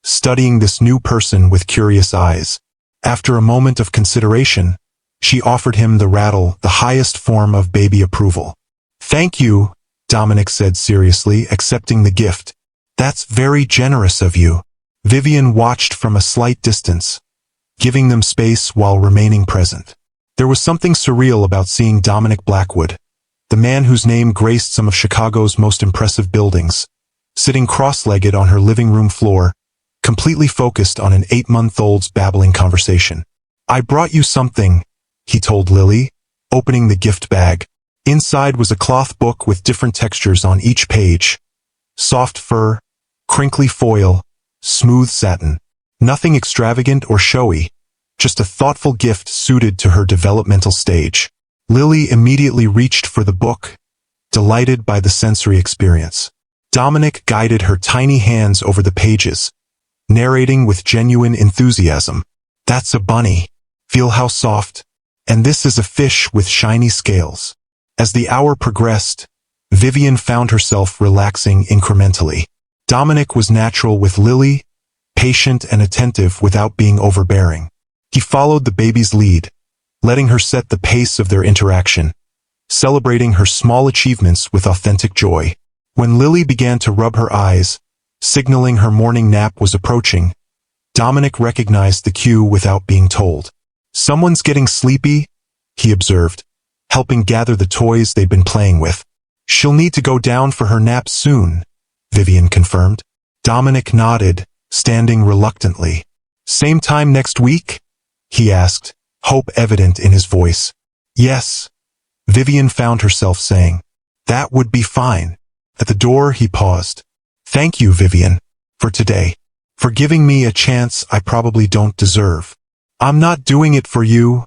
studying this new person with curious eyes. After a moment of consideration, she offered him the rattle, the highest form of baby approval. "Thank you," Dominic said seriously, accepting the gift. "That's very generous of you." Vivian watched from a slight distance, giving them space while remaining present. There was something surreal about seeing Dominic Blackwood, the man whose name graced some of Chicago's most impressive buildings, sitting cross-legged on her living room floor, completely focused on an 8-month-old's babbling conversation. "I brought you something," he told Lily, opening the gift bag. Inside was a cloth book with different textures on each page. Soft fur, crinkly foil, smooth satin. Nothing extravagant or showy, just a thoughtful gift suited to her developmental stage. Lily immediately reached for the book, delighted by the sensory experience. Dominic guided her tiny hands over the pages, narrating with genuine enthusiasm. "That's a bunny. Feel how soft. And this is a fish with shiny scales." As the hour progressed, Vivian found herself relaxing incrementally. Dominic was natural with Lily, patient and attentive without being overbearing. He followed the baby's lead, letting her set the pace of their interaction, celebrating her small achievements with authentic joy. When Lily began to rub her eyes, signaling her morning nap was approaching, Dominic recognized the cue without being told. "Someone's getting sleepy," he observed, helping gather the toys they'd been playing with. "She'll need to go down for her nap soon," Vivian confirmed. Dominic nodded, standing reluctantly. "Same time next week?" he asked, hope evident in his voice. "Yes," Vivian found herself saying. "That would be fine." At the door he paused. "Thank you, Vivian, for today. For giving me a chance I probably don't deserve." "I'm not doing it for you,"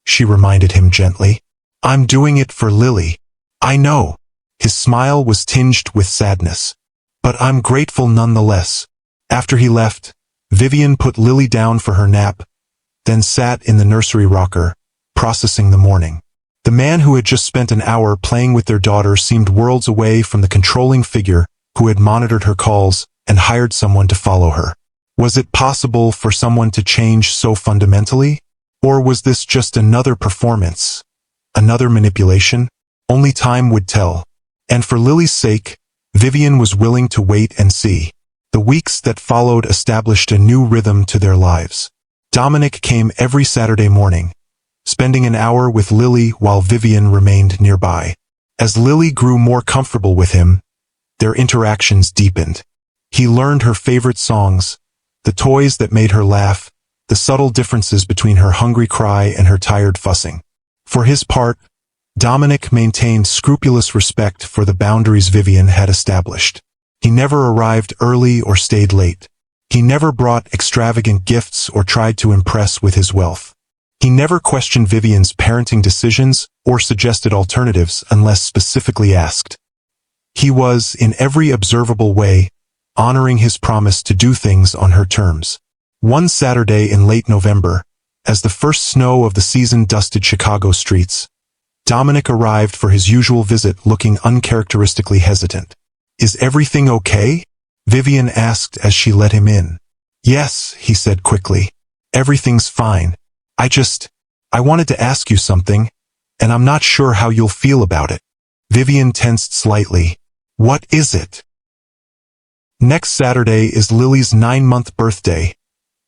she reminded him gently. "I'm doing it for Lily." "I know." His smile was tinged with sadness. "But I'm grateful nonetheless." After he left, Vivian put Lily down for her nap, then sat in the nursery rocker, processing the morning. The man who had just spent an hour playing with their daughter seemed worlds away from the controlling figure who had monitored her calls and hired someone to follow her. Was it possible for someone to change so fundamentally? Or was this just another performance? Another manipulation? Only time would tell. And for Lily's sake, Vivian was willing to wait and see. The weeks that followed established a new rhythm to their lives. Dominic came every Saturday morning, spending an hour with Lily while Vivian remained nearby. As Lily grew more comfortable with him, their interactions deepened. He learned her favorite songs, the toys that made her laugh, the subtle differences between her hungry cry and her tired fussing. For his part, Dominic maintained scrupulous respect for the boundaries Vivian had established. He never arrived early or stayed late. He never brought extravagant gifts or tried to impress with his wealth. He never questioned Vivian's parenting decisions or suggested alternatives unless specifically asked. He was, in every observable way, honoring his promise to do things on her terms. One Saturday in late November, as the first snow of the season dusted Chicago streets, Dominic arrived for his usual visit looking uncharacteristically hesitant. "Is everything okay?" Vivian asked as she let him in. "Yes," he said quickly. "Everything's fine. I wanted to ask you something, and I'm not sure how you'll feel about it." Vivian tensed slightly. "What is it?" "Next Saturday is Lily's 9-month birthday,"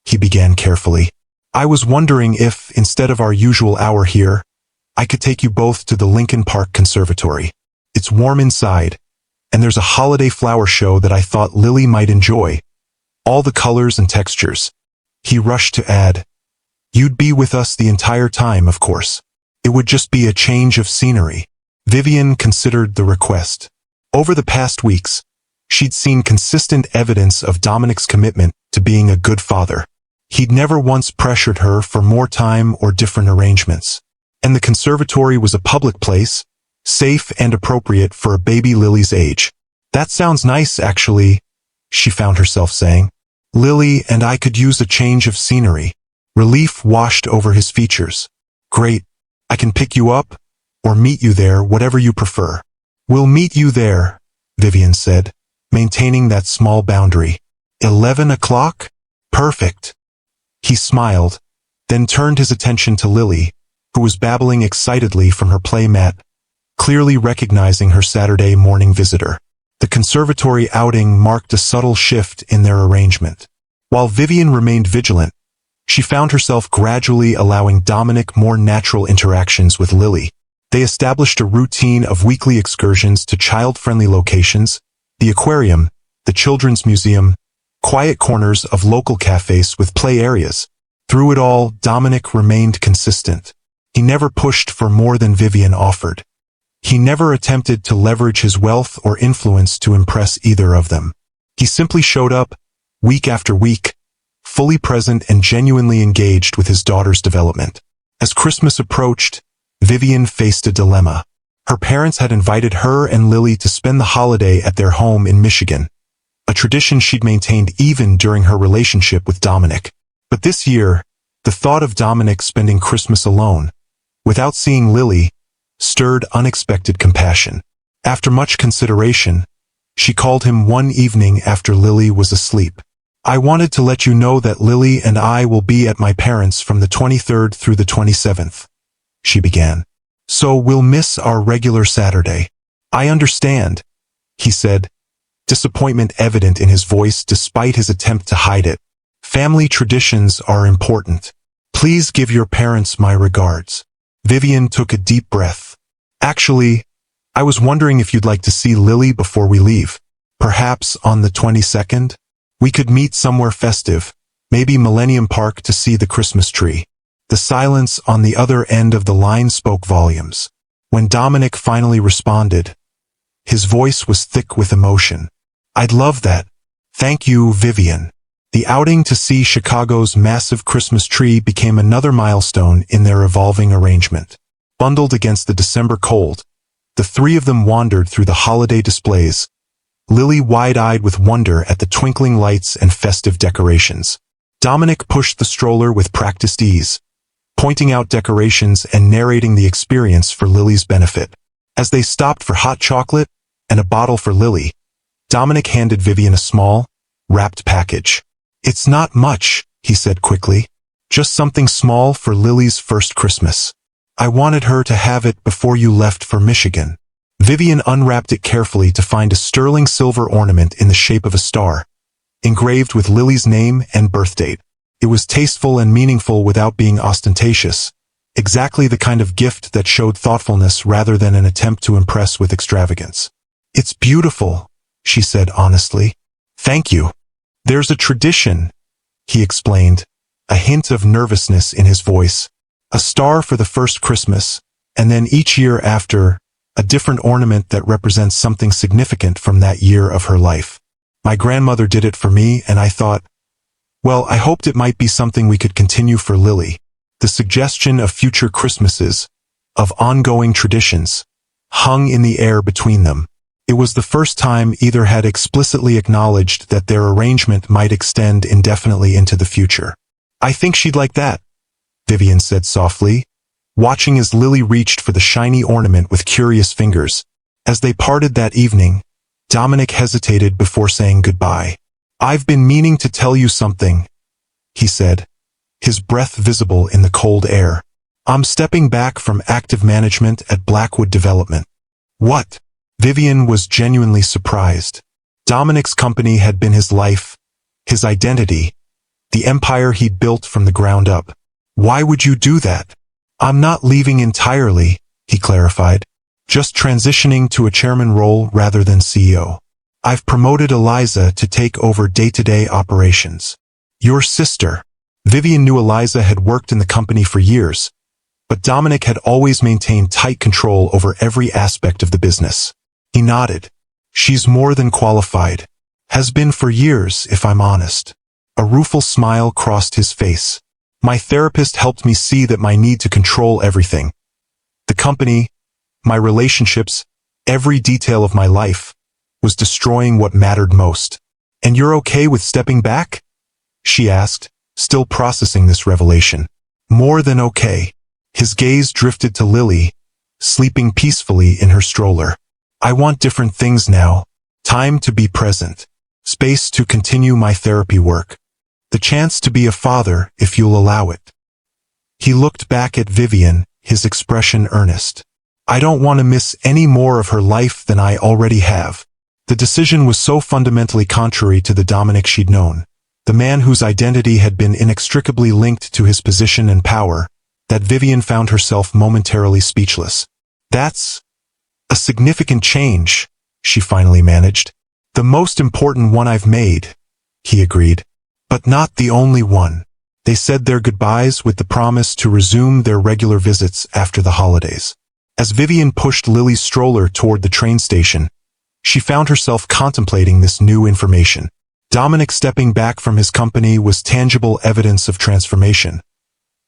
he began carefully. "I was wondering if, instead of our usual hour here, I could take you both to the Lincoln Park Conservatory. It's warm inside, and there's a holiday flower show that I thought Lily might enjoy. All the colors and textures." He rushed to add, "You'd be with us the entire time, of course. It would just be a change of scenery." Vivian considered the request. Over the past weeks, she'd seen consistent evidence of Dominic's commitment to being a good father. He'd never once pressured her for more time or different arrangements. And the conservatory was a public place, safe and appropriate for a baby Lily's age. "That sounds nice, actually," she found herself saying. "Lily and I could use a change of scenery." Relief washed over his features. "Great. I can pick you up, or meet you there, whatever you prefer." "We'll meet you there," Vivian said, maintaining that small boundary. 11 o'clock? Perfect. He smiled, then turned his attention to Lily, who was babbling excitedly from her play mat, clearly recognizing her Saturday morning visitor. The conservatory outing marked a subtle shift in their arrangement. While Vivian remained vigilant, she found herself gradually allowing Dominic more natural interactions with Lily. They established a routine of weekly excursions to child-friendly locations, the aquarium, the children's museum, quiet corners of local cafes with play areas. Through it all, Dominic remained consistent. He never pushed for more than Vivian offered. He never attempted to leverage his wealth or influence to impress either of them. He simply showed up, week after week, fully present and genuinely engaged with his daughter's development. As Christmas approached, Vivian faced a dilemma. Her parents had invited her and Lily to spend the holiday at their home in Michigan, a tradition she'd maintained even during her relationship with Dominic. But this year, the thought of Dominic spending Christmas alone, without seeing Lily, stirred unexpected compassion. After much consideration, she called him one evening after Lily was asleep. I wanted to let you know that Lily and I will be at my parents' from the 23rd through the 27th, she began. So we'll miss our regular Saturday. I understand, he said, disappointment evident in his voice despite his attempt to hide it. Family traditions are important. Please give your parents my regards. Vivian took a deep breath. Actually, I was wondering if you'd like to see Lily before we leave. Perhaps on the 22nd? We could meet somewhere festive, maybe Millennium Park to see the Christmas tree. The silence on the other end of the line spoke volumes. When Dominic finally responded, his voice was thick with emotion. I'd love that. Thank you, Vivian. The outing to see Chicago's massive Christmas tree became another milestone in their evolving arrangement. Bundled against the December cold, the three of them wandered through the holiday displays, Lily wide-eyed with wonder at the twinkling lights and festive decorations. Dominic pushed the stroller with practiced ease, pointing out decorations and narrating the experience for Lily's benefit. As they stopped for hot chocolate and a bottle for Lily, Dominic handed Vivian a small, wrapped package. It's not much, he said quickly. Just something small for Lily's first Christmas. I wanted her to have it before you left for Michigan. Vivian unwrapped it carefully to find a sterling silver ornament in the shape of a star, engraved with Lily's name and birth date. It was tasteful and meaningful without being ostentatious, exactly the kind of gift that showed thoughtfulness rather than an attempt to impress with extravagance. It's beautiful, she said honestly. Thank you. There's a tradition, he explained, a hint of nervousness in his voice. A star for the first Christmas, and then each year after, a different ornament that represents something significant from that year of her life. My grandmother did it for me, and I thought, well, I hoped it might be something we could continue for Lily. The suggestion of future Christmases, of ongoing traditions, hung in the air between them. It was the first time either had explicitly acknowledged that their arrangement might extend indefinitely into the future. I think she'd like that, Vivian said softly, watching as Lily reached for the shiny ornament with curious fingers. As they parted that evening, Dominic hesitated before saying goodbye. I've been meaning to tell you something, he said, his breath visible in the cold air. I'm stepping back from active management at Blackwood Development. What? Vivian was genuinely surprised. Dominic's company had been his life, his identity, the empire he'd built from the ground up. Why would you do that? I'm not leaving entirely, he clarified. Just transitioning to a chairman role rather than CEO. I've promoted Eliza to take over day-to-day operations. Your sister. Vivian knew Eliza had worked in the company for years, but Dominic had always maintained tight control over every aspect of the business. He nodded. She's more than qualified. Has been for years, if I'm honest. A rueful smile crossed his face. My therapist helped me see that my need to control everything, the company, my relationships, every detail of my life, was destroying what mattered most. And you're okay with stepping back? She asked, still processing this revelation. More than okay. His gaze drifted to Lily, sleeping peacefully in her stroller. I want different things now. Time to be present. Space to continue my therapy work. The chance to be a father, if you'll allow it. He looked back at Vivian, his expression earnest. I don't want to miss any more of her life than I already have. The decision was so fundamentally contrary to the Dominic she'd known, the man whose identity had been inextricably linked to his position and power, that Vivian found herself momentarily speechless. That's a significant change, she finally managed. The most important one I've made, he agreed. But not the only one. They said their goodbyes with the promise to resume their regular visits after the holidays. As Vivian pushed Lily's stroller toward the train station, she found herself contemplating this new information. Dominic stepping back from his company was tangible evidence of transformation,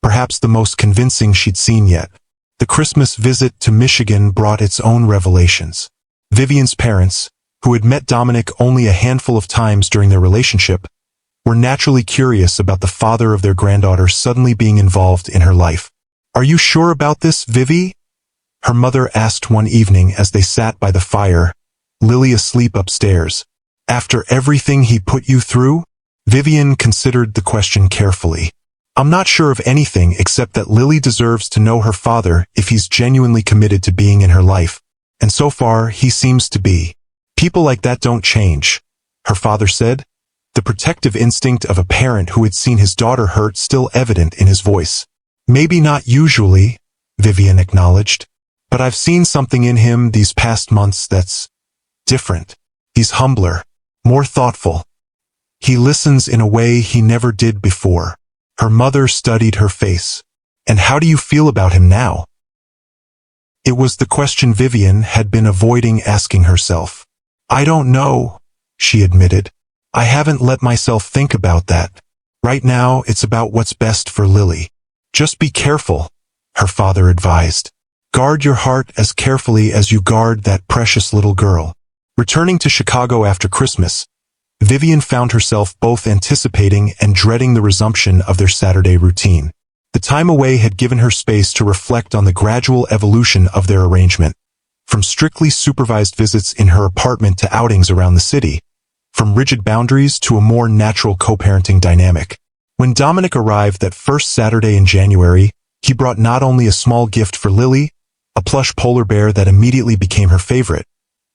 perhaps the most convincing she'd seen yet. The Christmas visit to Michigan brought its own revelations. Vivian's parents, who had met Dominic only a handful of times during their relationship, were naturally curious about the father of their granddaughter suddenly being involved in her life. Are you sure about this, Vivi? Her mother asked one evening as they sat by the fire, Lily asleep upstairs. After everything he put you through? Vivian considered the question carefully. I'm not sure of anything except that Lily deserves to know her father if he's genuinely committed to being in her life. And so far, he seems to be. People like that don't change, her father said, the protective instinct of a parent who had seen his daughter hurt still evident in his voice. Maybe not usually, Vivian acknowledged, but I've seen something in him these past months that's different. He's humbler, more thoughtful. He listens in a way he never did before. Her mother studied her face. And how do you feel about him now? It was the question Vivian had been avoiding asking herself. I don't know, she admitted. I haven't let myself think about that. Right now, it's about what's best for Lily. Just be careful, her father advised. Guard your heart as carefully as you guard that precious little girl. Returning to Chicago after Christmas, Vivian found herself both anticipating and dreading the resumption of their Saturday routine. The time away had given her space to reflect on the gradual evolution of their arrangement. From strictly supervised visits in her apartment to outings around the city. From rigid boundaries to a more natural co-parenting dynamic. When Dominic arrived that first Saturday in January, he brought not only a small gift for Lily, a plush polar bear that immediately became her favorite,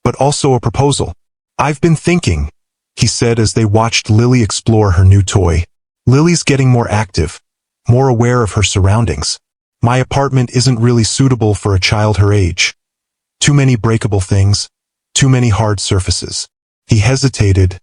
but also a proposal. I've been thinking, he said as they watched Lily explore her new toy. Lily's getting more active, more aware of her surroundings. My apartment isn't really suitable for a child her age. Too many breakable things, too many hard surfaces. He hesitated,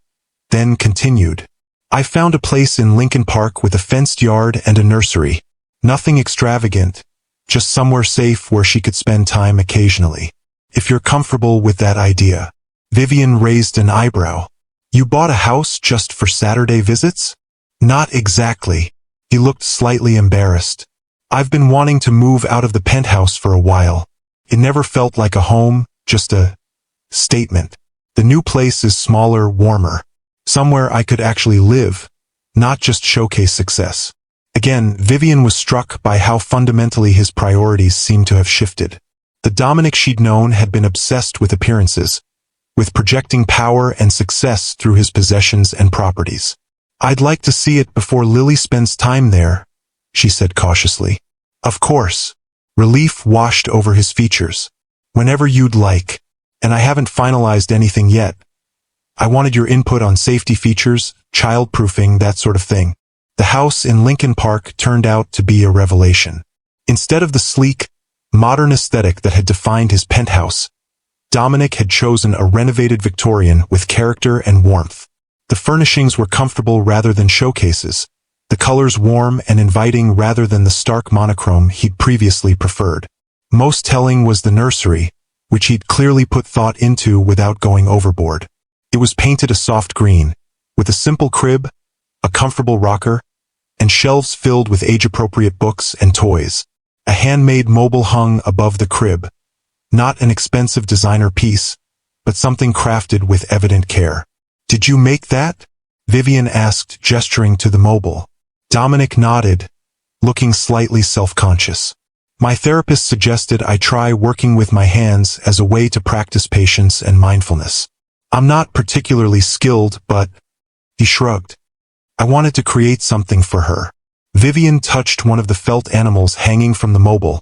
then continued. I found a place in Lincoln Park with a fenced yard and a nursery. Nothing extravagant, just somewhere safe where she could spend time occasionally. If you're comfortable with that idea. Vivian raised an eyebrow. You bought a house just for Saturday visits? Not exactly. He looked slightly embarrassed. I've been wanting to move out of the penthouse for a while. It never felt like a home, just a statement. The new place is smaller, warmer. Somewhere I could actually live, not just showcase success. Again, Vivian was struck by how fundamentally his priorities seemed to have shifted. The Dominic she'd known had been obsessed with appearances, with projecting power and success through his possessions and properties. I'd like to see it before Lily spends time there, she said cautiously. Of course. Relief washed over his features. Whenever you'd like. And I haven't finalized anything yet. I wanted your input on safety features, child-proofing, that sort of thing. The house in Lincoln Park turned out to be a revelation. Instead of the sleek, modern aesthetic that had defined his penthouse, Dominic had chosen a renovated Victorian with character and warmth. The furnishings were comfortable rather than showcases, the colors warm and inviting rather than the stark monochrome he'd previously preferred. Most telling was the nursery, which he'd clearly put thought into without going overboard. It was painted a soft green, with a simple crib, a comfortable rocker, and shelves filled with age-appropriate books and toys. A handmade mobile hung above the crib. Not an expensive designer piece, but something crafted with evident care. Did you make that? Vivian asked, gesturing to the mobile. Dominic nodded, looking slightly self-conscious. My therapist suggested I try working with my hands as a way to practice patience and mindfulness. I'm not particularly skilled, but... He shrugged. I wanted to create something for her. Vivian touched one of the felt animals hanging from the mobile.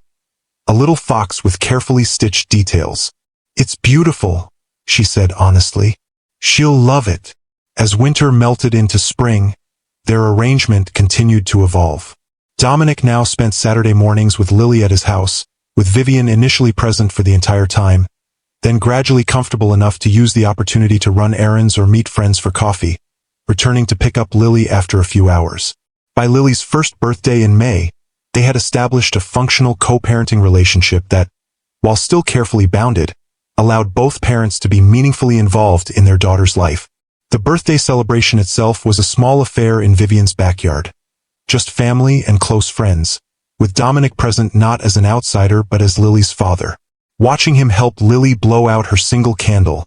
A little fox with carefully stitched details. It's beautiful, she said honestly. She'll love it. As winter melted into spring, their arrangement continued to evolve. Dominic now spent Saturday mornings with Lily at his house, with Vivian initially present for the entire time, then gradually comfortable enough to use the opportunity to run errands or meet friends for coffee, returning to pick up Lily after a few hours. By Lily's first birthday in May, they had established a functional co-parenting relationship that, while still carefully bounded, allowed both parents to be meaningfully involved in their daughter's life. The birthday celebration itself was a small affair in Vivian's backyard. Just family and close friends, with Dominic present not as an outsider but as Lily's father. Watching him help Lily blow out her single candle,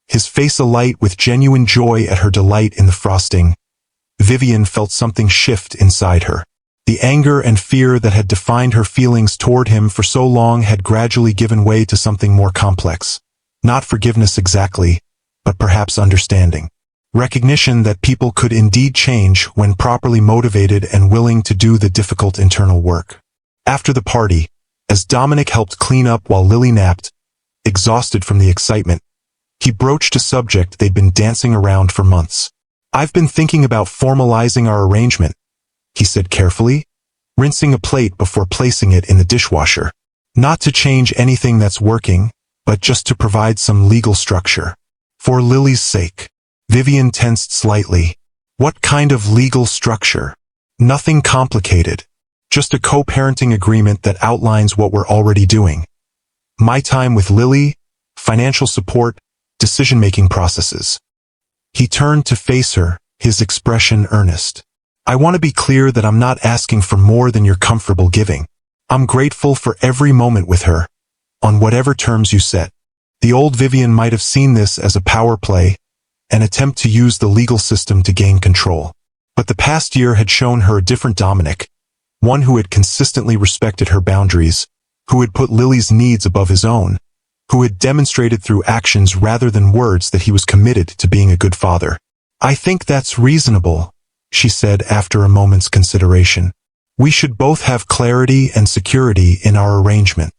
his face alight with genuine joy at her delight in the frosting, Vivian felt something shift inside her. The anger and fear that had defined her feelings toward him for so long had gradually given way to something more complex. Not forgiveness exactly, but perhaps understanding. Recognition that people could indeed change when properly motivated and willing to do the difficult internal work. After the party, as Dominic helped clean up while Lily napped, exhausted from the excitement, he broached a subject they'd been dancing around for months. "I've been thinking about formalizing our arrangement," he said carefully, rinsing a plate before placing it in the dishwasher. "Not to change anything that's working, but just to provide some legal structure. For Lily's sake." Vivian tensed slightly. "What kind of legal structure?" "Nothing complicated. Just a co-parenting agreement that outlines what we're already doing. My time with Lily, financial support, decision-making processes." He turned to face her, his expression earnest. "I want to be clear that I'm not asking for more than you're comfortable giving. I'm grateful for every moment with her, on whatever terms you set." The old Vivian might have seen this as a power play, an attempt to use the legal system to gain control. But the past year had shown her a different Dominic, one who had consistently respected her boundaries, who had put Lily's needs above his own, who had demonstrated through actions rather than words that he was committed to being a good father. "I think that's reasonable," she said after a moment's consideration. "We should both have clarity and security in our arrangement."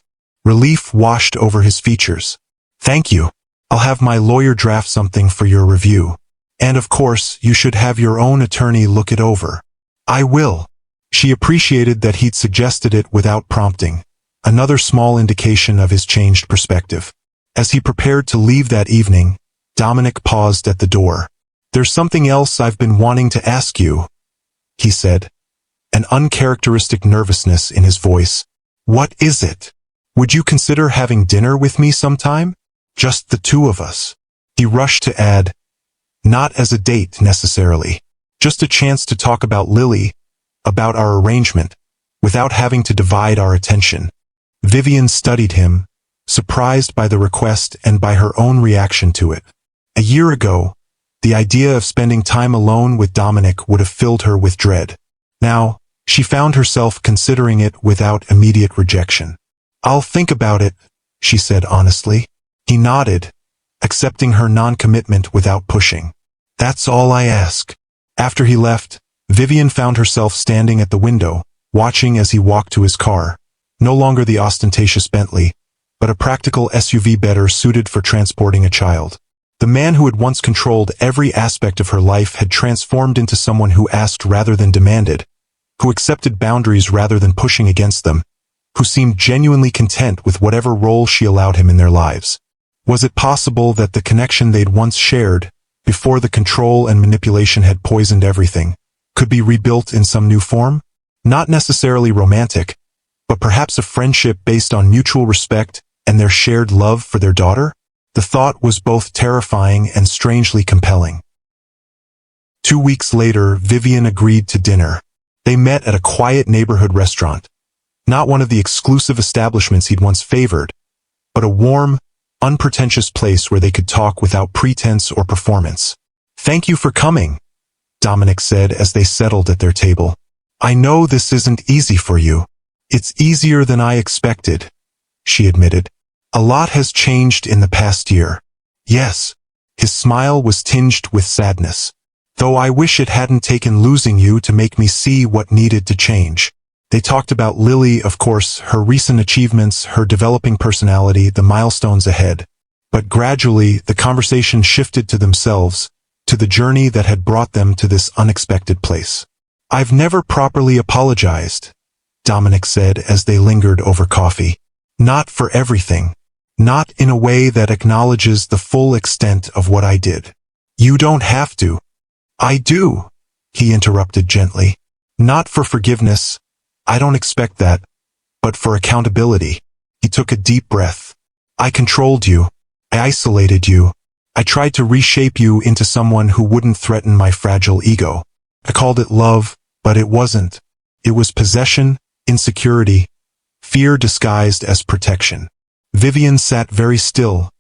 Relief washed over his features. "Thank you. I'll have my lawyer draft something for your review. And of course, you should have your own attorney look it over." "I will." She appreciated that he'd suggested it without prompting, another small indication of his changed perspective. As he prepared to leave that evening, Dominic paused at the door. "There's something else I've been wanting to ask you," he said, an uncharacteristic nervousness in his voice. "What is it? Would you consider having dinner with me sometime? Just the two of us." He rushed to add, "Not as a date necessarily. Just a chance to talk about Lily, about our arrangement, without having to divide our attention." Vivian studied him, surprised by the request and by her own reaction to it. A year ago, the idea of spending time alone with Dominic would have filled her with dread. Now, she found herself considering it without immediate rejection. "I'll think about it," she said honestly. He nodded, accepting her non-commitment without pushing. "That's all I ask." After he left, Vivian found herself standing at the window, watching as he walked to his car. No longer the ostentatious Bentley, but a practical SUV better suited for transporting a child. The man who had once controlled every aspect of her life had transformed into someone who asked rather than demanded, who accepted boundaries rather than pushing against them, who seemed genuinely content with whatever role she allowed him in their lives. Was it possible that the connection they'd once shared, before the control and manipulation had poisoned everything, could be rebuilt in some new form? Not necessarily romantic, but perhaps a friendship based on mutual respect and their shared love for their daughter? The thought was both terrifying and strangely compelling. 2 weeks later, Vivian agreed to dinner. They met at a quiet neighborhood restaurant. Not one of the exclusive establishments he'd once favored, but a warm, unpretentious place where they could talk without pretense or performance. "Thank you for coming," Dominic said as they settled at their table. "I know this isn't easy for you." "It's easier than I expected," she admitted. "A lot has changed in the past year." "Yes." His smile was tinged with sadness. "Though I wish it hadn't taken losing you to make me see what needed to change." They talked about Lily, of course, her recent achievements, her developing personality, the milestones ahead. But gradually, the conversation shifted to themselves, to the journey that had brought them to this unexpected place. "I've never properly apologized," Dominic said as they lingered over coffee. "Not for everything. Not in a way that acknowledges the full extent of what I did." "You don't have to." "I do," he interrupted gently. "Not for forgiveness. I don't expect that. But for accountability." He took a deep breath. "I controlled you. I isolated you. I tried to reshape you into someone who wouldn't threaten my fragile ego. I called it love, but it wasn't. It was possession, insecurity, fear disguised as protection." Vivian sat very still,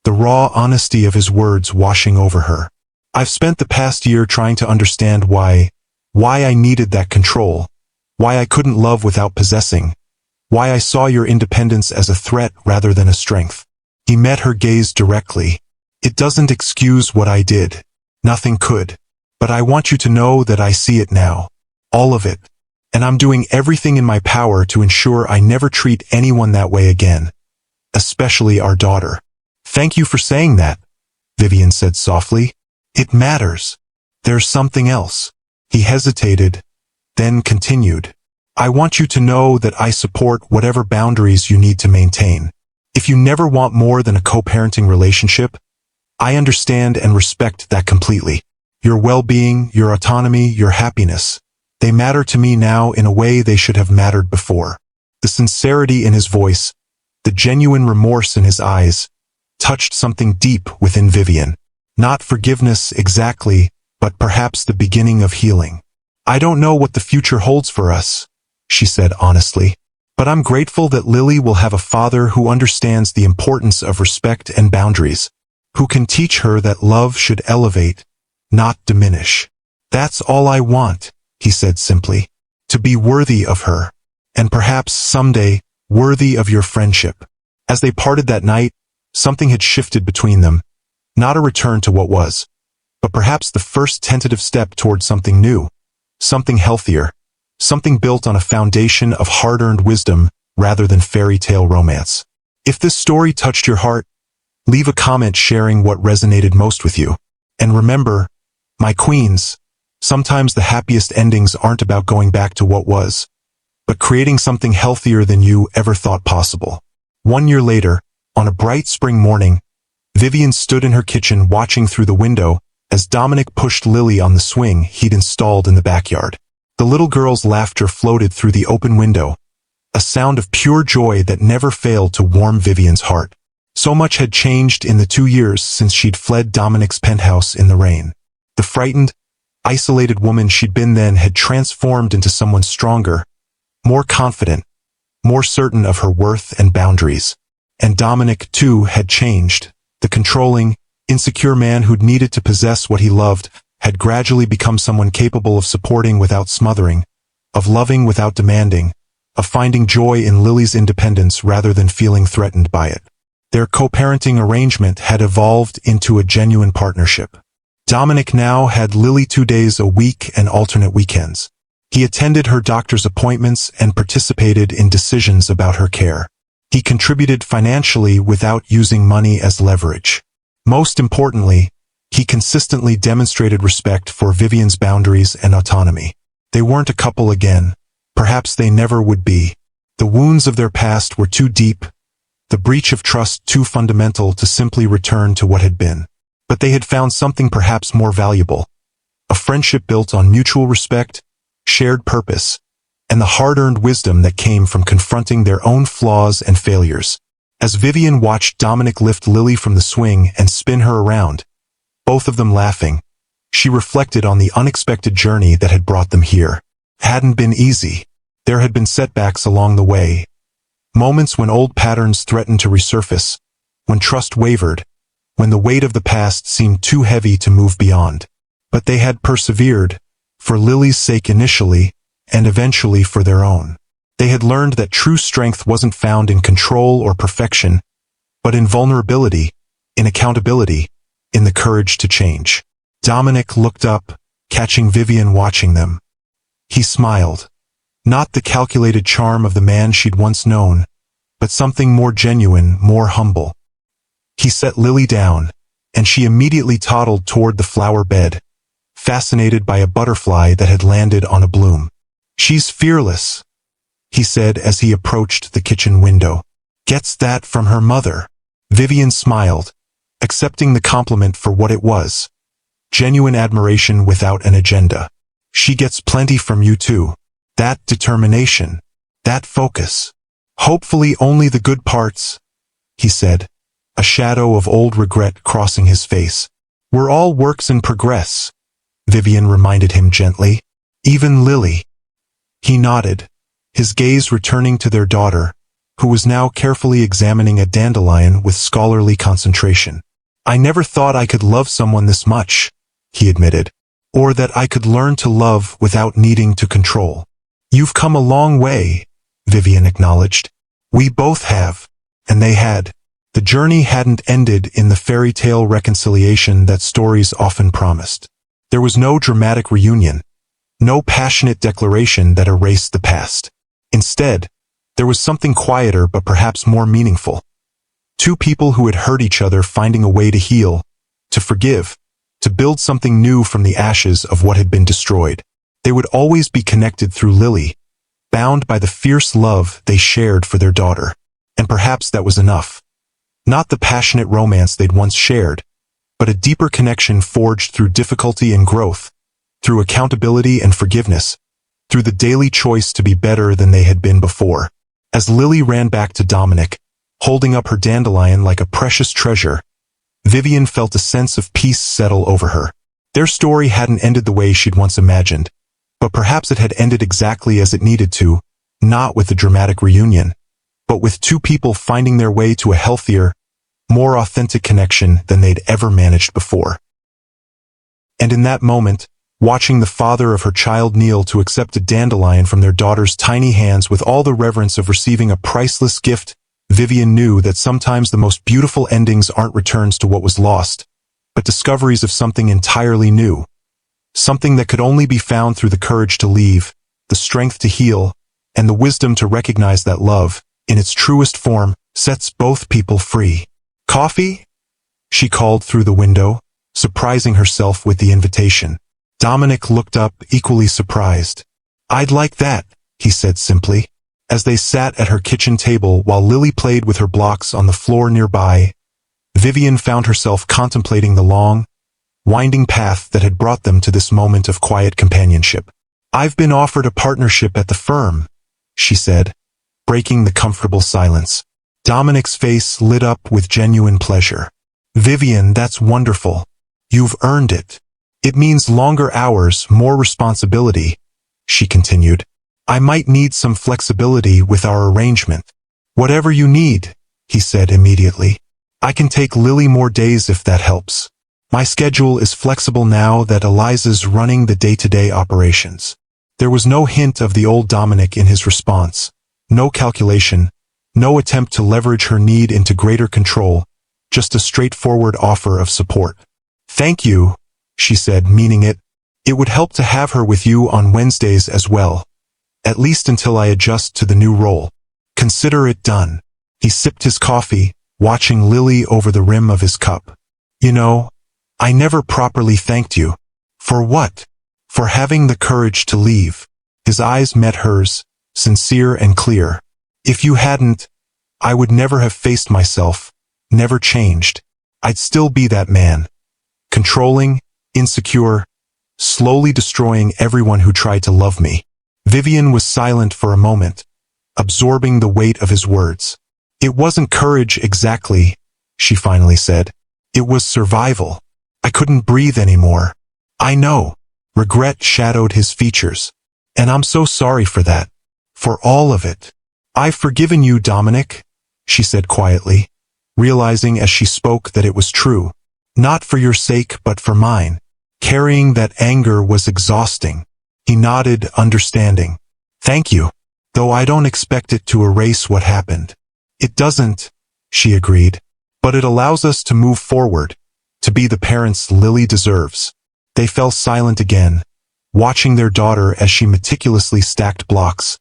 the raw honesty of his words washing over her. "I've spent the past year trying to understand why I needed that control, why I couldn't love without possessing, why I saw your independence as a threat rather than a strength." He met her gaze directly. "It doesn't excuse what I did. Nothing could. But I want you to know that I see it now. All of it. And I'm doing everything in my power to ensure I never treat anyone that way again. Especially our daughter. Thank you for saying that, Vivian said softly. It matters. There's something else. He hesitated, then continued. I want you to know that I support whatever boundaries you need to maintain. If you never want more than a co-parenting relationship, I understand and respect that completely. Your well-being, your autonomy, your happiness, they matter to me now in a way they should have mattered before. The sincerity in his voice, the genuine remorse in his eyes, touched something deep within Vivian. Not forgiveness exactly, but perhaps the beginning of healing. I don't know what the future holds for us, she said honestly, but I'm grateful that Lily will have a father who understands the importance of respect and boundaries, who can teach her that love should elevate, not diminish. That's all I want, he said simply, to be worthy of her, and perhaps someday, worthy of your friendship. As they parted that night, something had shifted between them, not a return to what was, but perhaps the first tentative step toward something new, something healthier, something built on a foundation of hard-earned wisdom rather than fairy tale romance. If this story touched your heart, leave a comment sharing what resonated most with you. And remember, my queens, sometimes the happiest endings aren't about going back to what was, but creating something healthier than you ever thought possible. 1 year later, on a bright spring morning, Vivian stood in her kitchen watching through the window as Dominic pushed Lily on the swing he'd installed in the backyard. The little girl's laughter floated through the open window, a sound of pure joy that never failed to warm Vivian's heart. So much had changed in the 2 years since she'd fled Dominic's penthouse in the rain. The frightened, isolated woman she'd been then had transformed into someone stronger, more confident, more certain of her worth and boundaries. And Dominic, too, had changed. The controlling, insecure man who'd needed to possess what he loved had gradually become someone capable of supporting without smothering, of loving without demanding, of finding joy in Lily's independence rather than feeling threatened by it. Their co-parenting arrangement had evolved into a genuine partnership. Dominic now had Lily 2 days a week and alternate weekends. He attended her doctor's appointments and participated in decisions about her care. He contributed financially without using money as leverage. Most importantly, he consistently demonstrated respect for Vivian's boundaries and autonomy. They weren't a couple again. Perhaps they never would be. The wounds of their past were too deep, the breach of trust too fundamental to simply return to what had been. But they had found something perhaps more valuable. A friendship built on mutual respect, shared purpose, and the hard-earned wisdom that came from confronting their own flaws and failures. As Vivian watched Dominic lift Lily from the swing and spin her around, both of them laughing, she reflected on the unexpected journey that had brought them here. It hadn't been easy. There had been setbacks along the way, moments when old patterns threatened to resurface, when trust wavered, when the weight of the past seemed too heavy to move beyond. But they had persevered, for Lily's sake initially, and eventually for their own. They had learned that true strength wasn't found in control or perfection, but in vulnerability, in accountability, in the courage to change. Dominic looked up, catching Vivian watching them. He smiled. Not the calculated charm of the man she'd once known, but something more genuine, more humble. He set Lily down, and she immediately toddled toward the flower bed, fascinated by a butterfly that had landed on a bloom. "She's fearless," he said as he approached the kitchen window. "Gets that from her mother." Vivian smiled, accepting the compliment for what it was. Genuine admiration without an agenda. "She gets plenty from you too. That determination. That focus. Hopefully only the good parts," he said, a shadow of old regret crossing his face. "We're all works in progress," Vivian reminded him gently. "Even Lily." He nodded, his gaze returning to their daughter, who was now carefully examining a dandelion with scholarly concentration. "I never thought I could love someone this much," he admitted, "or that I could learn to love without needing to control." "You've come a long way," Vivian acknowledged. "We both have, and they had." The journey hadn't ended in the fairy tale reconciliation that stories often promised. There was no dramatic reunion, no passionate declaration that erased the past. Instead, there was something quieter but perhaps more meaningful. Two people who had hurt each other finding a way to heal, to forgive, to build something new from the ashes of what had been destroyed. They would always be connected through Lily, bound by the fierce love they shared for their daughter. And perhaps that was enough. Not the passionate romance they'd once shared, but a deeper connection forged through difficulty and growth, through accountability and forgiveness, through the daily choice to be better than they had been before. As Lily ran back to Dominic, holding up her dandelion like a precious treasure, Vivian felt a sense of peace settle over her. Their story hadn't ended the way she'd once imagined, but perhaps it had ended exactly as it needed to, not with a dramatic reunion, but with two people finding their way to a healthier, more authentic connection than they'd ever managed before. And in that moment, watching the father of her child kneel to accept a dandelion from their daughter's tiny hands with all the reverence of receiving a priceless gift, Vivian knew that sometimes the most beautiful endings aren't returns to what was lost, but discoveries of something entirely new. Something that could only be found through the courage to leave, the strength to heal, and the wisdom to recognize that love, in its truest form, sets both people free. "Coffee?" she called through the window, surprising herself with the invitation. Dominic looked up, equally surprised. "I'd like that," he said simply. As they sat at her kitchen table while Lily played with her blocks on the floor nearby, Vivian found herself contemplating the long, winding path that had brought them to this moment of quiet companionship. "I've been offered a partnership at the firm," she said, breaking the comfortable silence. Dominic's face lit up with genuine pleasure. "Vivian, that's wonderful. You've earned it. It means longer hours, more responsibility," she continued. "I might need some flexibility with our arrangement." "Whatever you need," he said immediately. "I can take Lily more days if that helps. My schedule is flexible now that Eliza's running the day-to-day operations." There was no hint of the old Dominic in his response, no calculation, no attempt to leverage her need into greater control, just a straightforward offer of support. "Thank you," she said, meaning it. "It would help to have her with you on Wednesdays as well. At least until I adjust to the new role. Consider it done." He sipped his coffee, watching Lily over the rim of his cup. "You know, I never properly thanked you." "For what?" "For having the courage to leave." His eyes met hers, sincere and clear. "If you hadn't, I would never have faced myself, never changed. I'd still be that man. Controlling, insecure, slowly destroying everyone who tried to love me." Vivian was silent for a moment, absorbing the weight of his words. "It wasn't courage exactly," she finally said. "It was survival. I couldn't breathe anymore." "I know." Regret shadowed his features. "And I'm so sorry for that. For all of it." "I've forgiven you, Dominic," she said quietly, realizing as she spoke that it was true. "Not for your sake but for mine." Carrying that anger was exhausting. He nodded, understanding. "Thank you. Though I don't expect it to erase what happened." "It doesn't," she agreed. "But it allows us to move forward, to be the parents Lily deserves." They fell silent again, watching their daughter as she meticulously stacked blocks,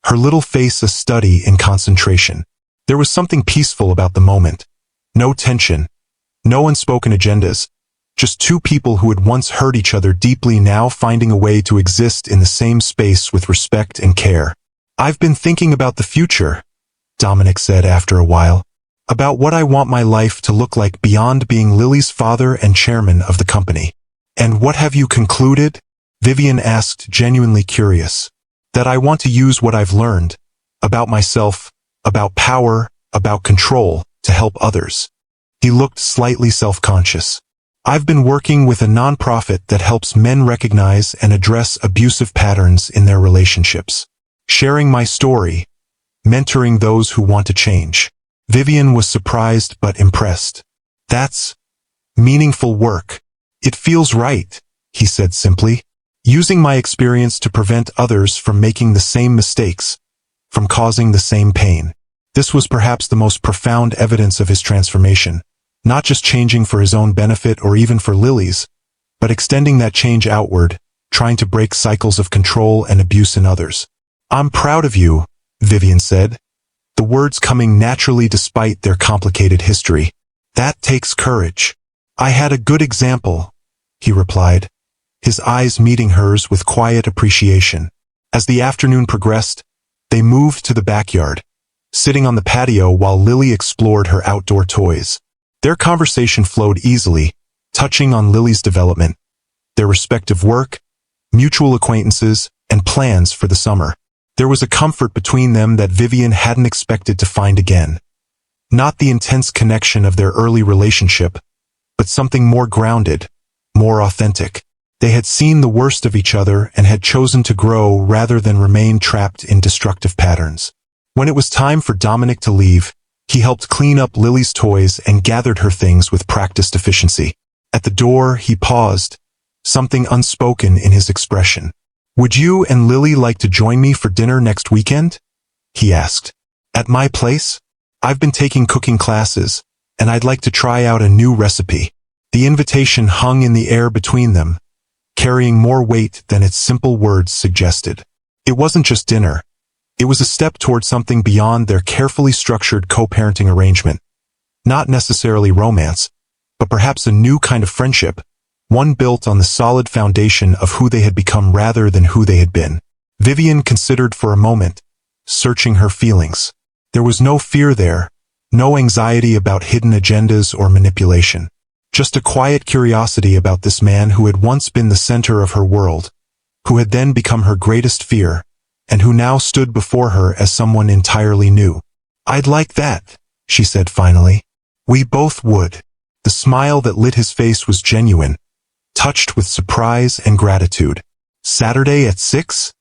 her little face a study in concentration. There was something peaceful about the moment. No tension, no unspoken agendas, just two people who had once hurt each other deeply now finding a way to exist in the same space with respect and care. "I've been thinking about the future," Dominic said after a while. "About what I want my life to look like beyond being Lily's father and chairman of the company." "And what have you concluded?" Vivian asked, genuinely curious. "That I want to use what I've learned, about myself, about power, about control, to help others." He looked slightly self-conscious. "I've been working with a nonprofit that helps men recognize and address abusive patterns in their relationships. Sharing my story, mentoring those who want to change." Vivian was surprised but impressed. "That's meaningful work." "It feels right," he said simply. "Using my experience to prevent others from making the same mistakes, from causing the same pain." This was perhaps the most profound evidence of his transformation, not just changing for his own benefit or even for Lily's, but extending that change outward, trying to break cycles of control and abuse in others. "I'm proud of you," Vivian said, the words coming naturally despite their complicated history. "That takes courage." "I had a good example," he replied, his eyes meeting hers with quiet appreciation. As the afternoon progressed, they moved to the backyard, sitting on the patio while Lily explored her outdoor toys. Their conversation flowed easily, touching on Lily's development, their respective work, mutual acquaintances, and plans for the summer. There was a comfort between them that Vivian hadn't expected to find again. Not the intense connection of their early relationship, but something more grounded, more authentic. They had seen the worst of each other and had chosen to grow rather than remain trapped in destructive patterns. When it was time for Dominic to leave, he helped clean up Lily's toys and gathered her things with practiced efficiency. At the door, he paused, something unspoken in his expression. "Would you and Lily like to join me for dinner next weekend?" he asked. "At my place? I've been taking cooking classes, and I'd like to try out a new recipe." The invitation hung in the air between them, carrying more weight than its simple words suggested. It wasn't just dinner. It was a step toward something beyond their carefully structured co-parenting arrangement. Not necessarily romance, but perhaps a new kind of friendship, one built on the solid foundation of who they had become rather than who they had been. Vivian considered for a moment, searching her feelings. There was no fear there, no anxiety about hidden agendas or manipulation. Just a quiet curiosity about this man who had once been the center of her world, who had then become her greatest fear, and who now stood before her as someone entirely new. "I'd like that," she said finally. "We both would." The smile that lit his face was genuine, touched with surprise and gratitude. "Saturday at 6?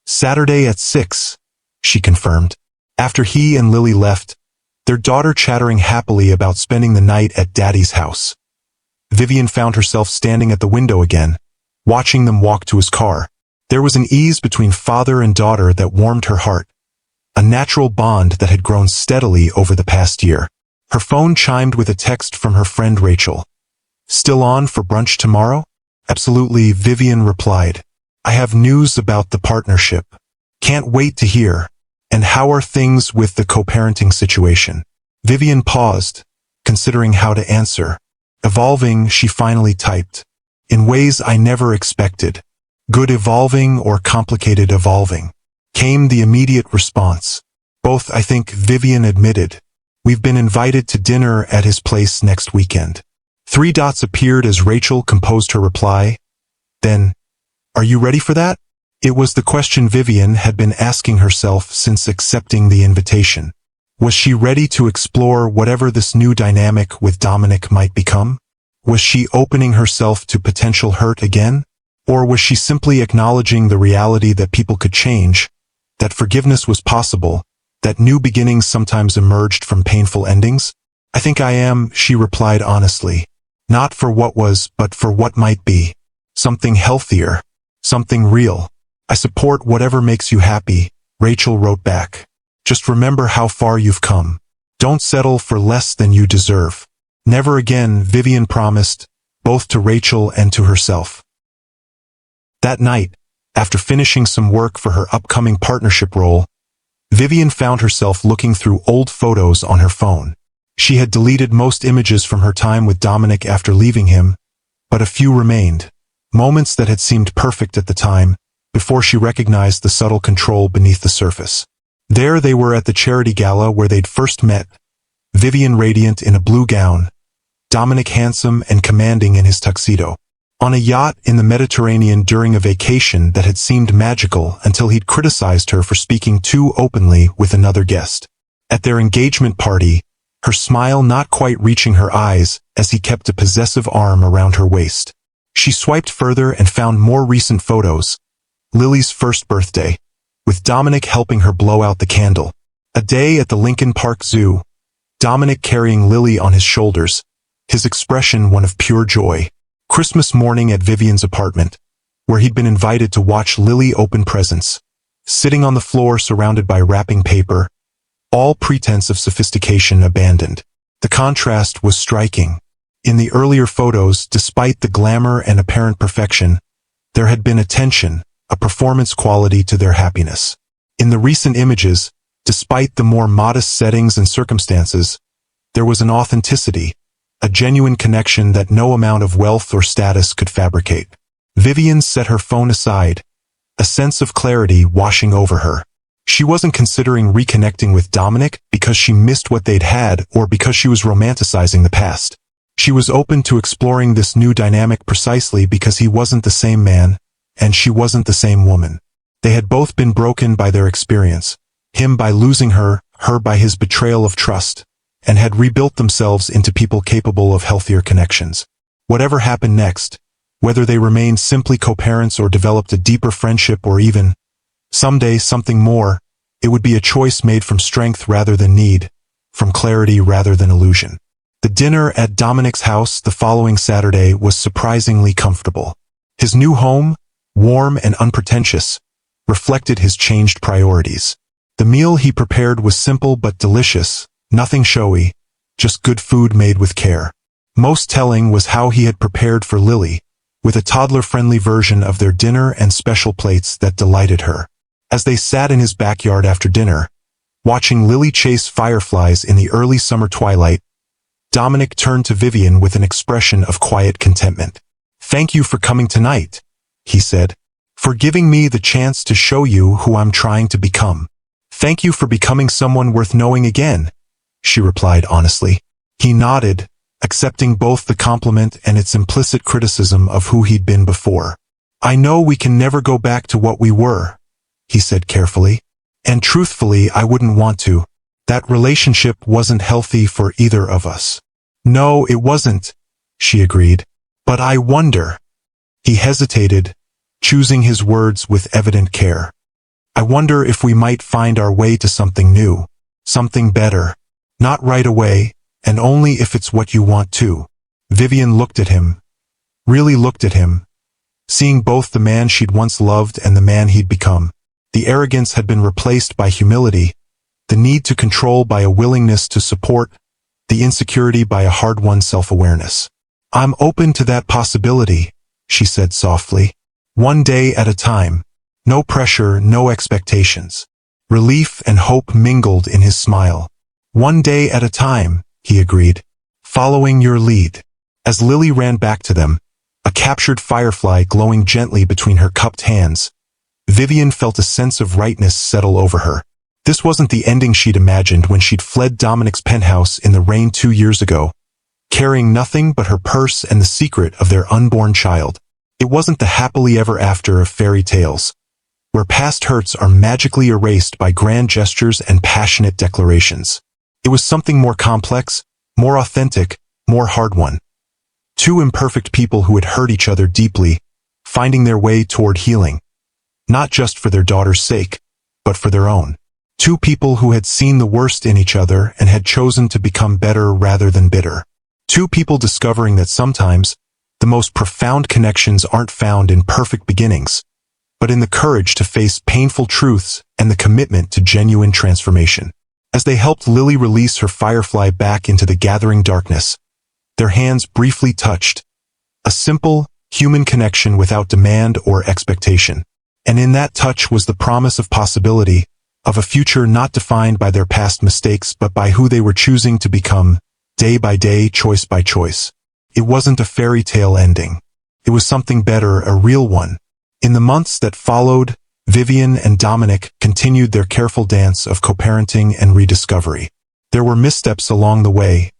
"Saturday at 6, she confirmed. After he and Lily left, their daughter chattering happily about spending the night at Daddy's house, Vivian found herself standing at the window again, watching them walk to his car. There was an ease between father and daughter that warmed her heart, a natural bond that had grown steadily over the past year. Her phone chimed with a text from her friend Rachel. "Still on for brunch tomorrow?" "Absolutely," Vivian replied. "I have news about the partnership. Can't wait to hear. And how are things with the co-parenting situation?" Vivian paused, considering how to answer. "Evolving," she finally typed. "In ways I never expected." "Good evolving or complicated evolving?" came the immediate response. "Both, I think," Vivian admitted. "We've been invited to dinner at his place next weekend." Three dots appeared as Rachel composed her reply. Then, "Are you ready for that?" It was the question Vivian had been asking herself since accepting the invitation. Was she ready to explore whatever this new dynamic with Dominic might become? Was she opening herself to potential hurt again? Or was she simply acknowledging the reality that people could change, that forgiveness was possible, that new beginnings sometimes emerged from painful endings? "I think I am," she replied honestly. "Not for what was, but for what might be. Something healthier, something real." "I support whatever makes you happy," Rachel wrote back. "Just remember how far you've come. Don't settle for less than you deserve." "Never again," Vivian promised, both to Rachel and to herself. That night, after finishing some work for her upcoming partnership role, Vivian found herself looking through old photos on her phone. She had deleted most images from her time with Dominic after leaving him, but a few remained, moments that had seemed perfect at the time, before she recognized the subtle control beneath the surface. There they were at the charity gala where they'd first met, Vivian radiant in a blue gown, Dominic handsome and commanding in his tuxedo. On a yacht in the Mediterranean during a vacation that had seemed magical until he'd criticized her for speaking too openly with another guest. At their engagement party, her smile not quite reaching her eyes as he kept a possessive arm around her waist. She swiped further and found more recent photos. Lily's first birthday, with Dominic helping her blow out the candle. A day at the Lincoln Park Zoo, Dominic carrying Lily on his shoulders, his expression one of pure joy. Christmas morning at Vivian's apartment, where he'd been invited to watch Lily open presents. Sitting on the floor surrounded by wrapping paper, all pretense of sophistication abandoned. The contrast was striking. In the earlier photos, despite the glamour and apparent perfection, there had been a tension, a performance quality to their happiness. In the recent images, despite the more modest settings and circumstances, there was an authenticity, a genuine connection that no amount of wealth or status could fabricate. Vivian set her phone aside, a sense of clarity washing over her. She wasn't considering reconnecting with Dominic because she missed what they'd had or because she was romanticizing the past. She was open to exploring this new dynamic precisely because he wasn't the same man, and she wasn't the same woman. They had both been broken by their experience, him by losing her by his betrayal of trust, and had rebuilt themselves into people capable of healthier connections. Whatever happened next, whether they remained simply co-parents or developed a deeper friendship or even, someday, something more, it would be a choice made from strength rather than need, from clarity rather than illusion. The dinner at Dominic's house the following Saturday was surprisingly comfortable. His new home, warm and unpretentious, reflected his changed priorities. The meal he prepared was simple but delicious, nothing showy, just good food made with care. Most telling was how he had prepared for Lily, with a toddler-friendly version of their dinner and special plates that delighted her. As they sat in his backyard after dinner, watching Lily chase fireflies in the early summer twilight, Dominic turned to Vivian with an expression of quiet contentment. "Thank you for coming tonight," he said, "for giving me the chance to show you who I'm trying to become." "Thank you for becoming someone worth knowing again," she replied honestly. He nodded, accepting both the compliment and its implicit criticism of who he'd been before. "I know we can never go back to what we were," he said carefully. "And truthfully, I wouldn't want to. That relationship wasn't healthy for either of us." "No, it wasn't," she agreed. "But I wonder." He hesitated, choosing his words with evident care. "I wonder if we might find our way to something new, something better. Not right away, and only if it's what you want to." Vivian looked at him, really looked at him, seeing both the man she'd once loved and the man he'd become. The arrogance had been replaced by humility, the need to control by a willingness to support, the insecurity by a hard-won self-awareness. "I'm open to that possibility," she said softly. "One day at a time. No pressure, no expectations." Relief and hope mingled in his smile. "One day at a time," he agreed, "following your lead." As Lily ran back to them, a captured firefly glowing gently between her cupped hands, Vivian felt a sense of rightness settle over her. This wasn't the ending she'd imagined when she'd fled Dominic's penthouse in the rain 2 years ago, carrying nothing but her purse and the secret of their unborn child. It wasn't the happily ever after of fairy tales, where past hurts are magically erased by grand gestures and passionate declarations. It was something more complex, more authentic, more hard-won. Two imperfect people who had hurt each other deeply, finding their way toward healing, not just for their daughter's sake, but for their own. Two people who had seen the worst in each other and had chosen to become better rather than bitter. Two people discovering that sometimes, the most profound connections aren't found in perfect beginnings, but in the courage to face painful truths and the commitment to genuine transformation. As they helped Lily release her firefly back into the gathering darkness, their hands briefly touched. A simple, human connection without demand or expectation. And in that touch was the promise of possibility, of a future not defined by their past mistakes but by who they were choosing to become, day by day, choice by choice. It wasn't a fairy tale ending. It was something better, a real one. In the months that followed, Vivian and Dominic continued their careful dance of co-parenting and rediscovery. There were missteps along the way,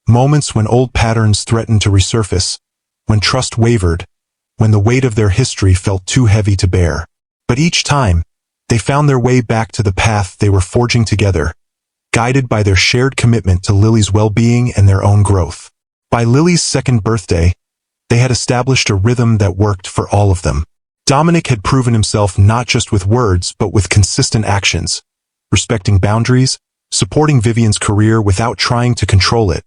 moments when old patterns threatened to resurface, when trust wavered, when the weight of their history felt too heavy to bear. But each time, they found their way back to the path they were forging together, guided by their shared commitment to Lily's well-being and their own growth. By Lily's second birthday, they had established a rhythm that worked for all of them. Dominic had proven himself not just with words but with consistent actions, respecting boundaries, supporting Vivian's career without trying to control it,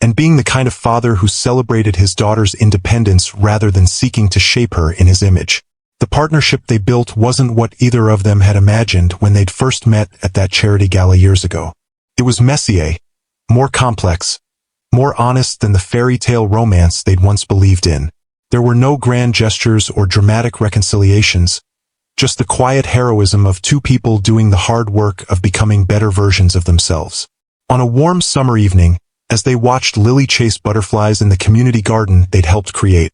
and being the kind of father who celebrated his daughter's independence rather than seeking to shape her in his image. The partnership they built wasn't what either of them had imagined when they'd first met at that charity gala years ago. It was messier, more complex, more honest than the fairy tale romance they'd once believed in. There were no grand gestures or dramatic reconciliations, just the quiet heroism of two people doing the hard work of becoming better versions of themselves. On a warm summer evening, as they watched Lily chase butterflies in the community garden they'd helped create,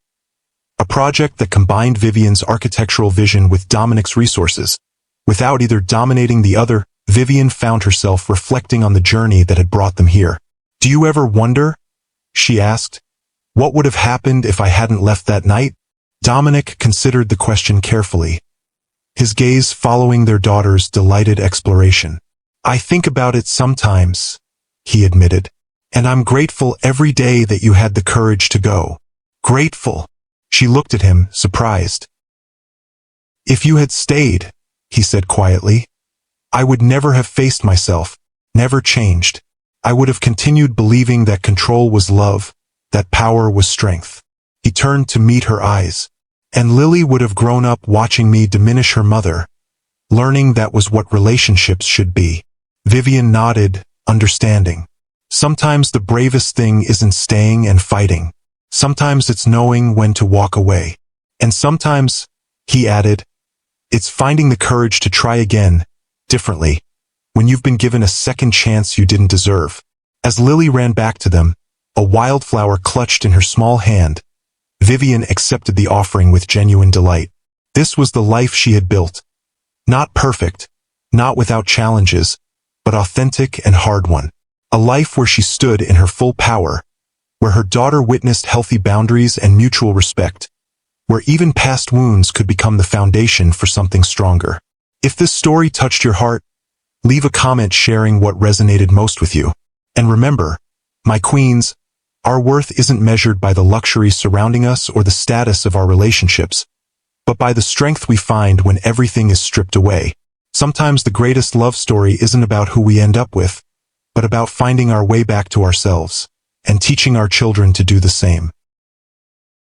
a project that combined Vivian's architectural vision with Dominic's resources. Without either dominating the other, Vivian found herself reflecting on the journey that had brought them here. "Do you ever wonder?" she asked. "What would have happened if I hadn't left that night?" Dominic considered the question carefully, his gaze following their daughter's delighted exploration. "I think about it sometimes," he admitted, "and I'm grateful every day that you had the courage to go." "Grateful?" She looked at him, surprised. "If you had stayed," he said quietly, "I would never have faced myself, never changed. I would have continued believing that control was love, that power was strength." He turned to meet her eyes. "And Lily would have grown up watching me diminish her mother, learning that was what relationships should be." Vivian nodded, understanding. "Sometimes the bravest thing isn't staying and fighting. Sometimes it's knowing when to walk away. And sometimes," he added, "it's finding the courage to try again, differently, when you've been given a second chance you didn't deserve." As Lily ran back to them, a wildflower clutched in her small hand, Vivian accepted the offering with genuine delight. This was the life she had built. Not perfect, not without challenges, but authentic and hard one. A life where she stood in her full power, where her daughter witnessed healthy boundaries and mutual respect, where even past wounds could become the foundation for something stronger. If this story touched your heart, leave a comment sharing what resonated most with you. And remember, my queens, our worth isn't measured by the luxuries surrounding us or the status of our relationships, but by the strength we find when everything is stripped away. Sometimes the greatest love story isn't about who we end up with, but about finding our way back to ourselves and teaching our children to do the same.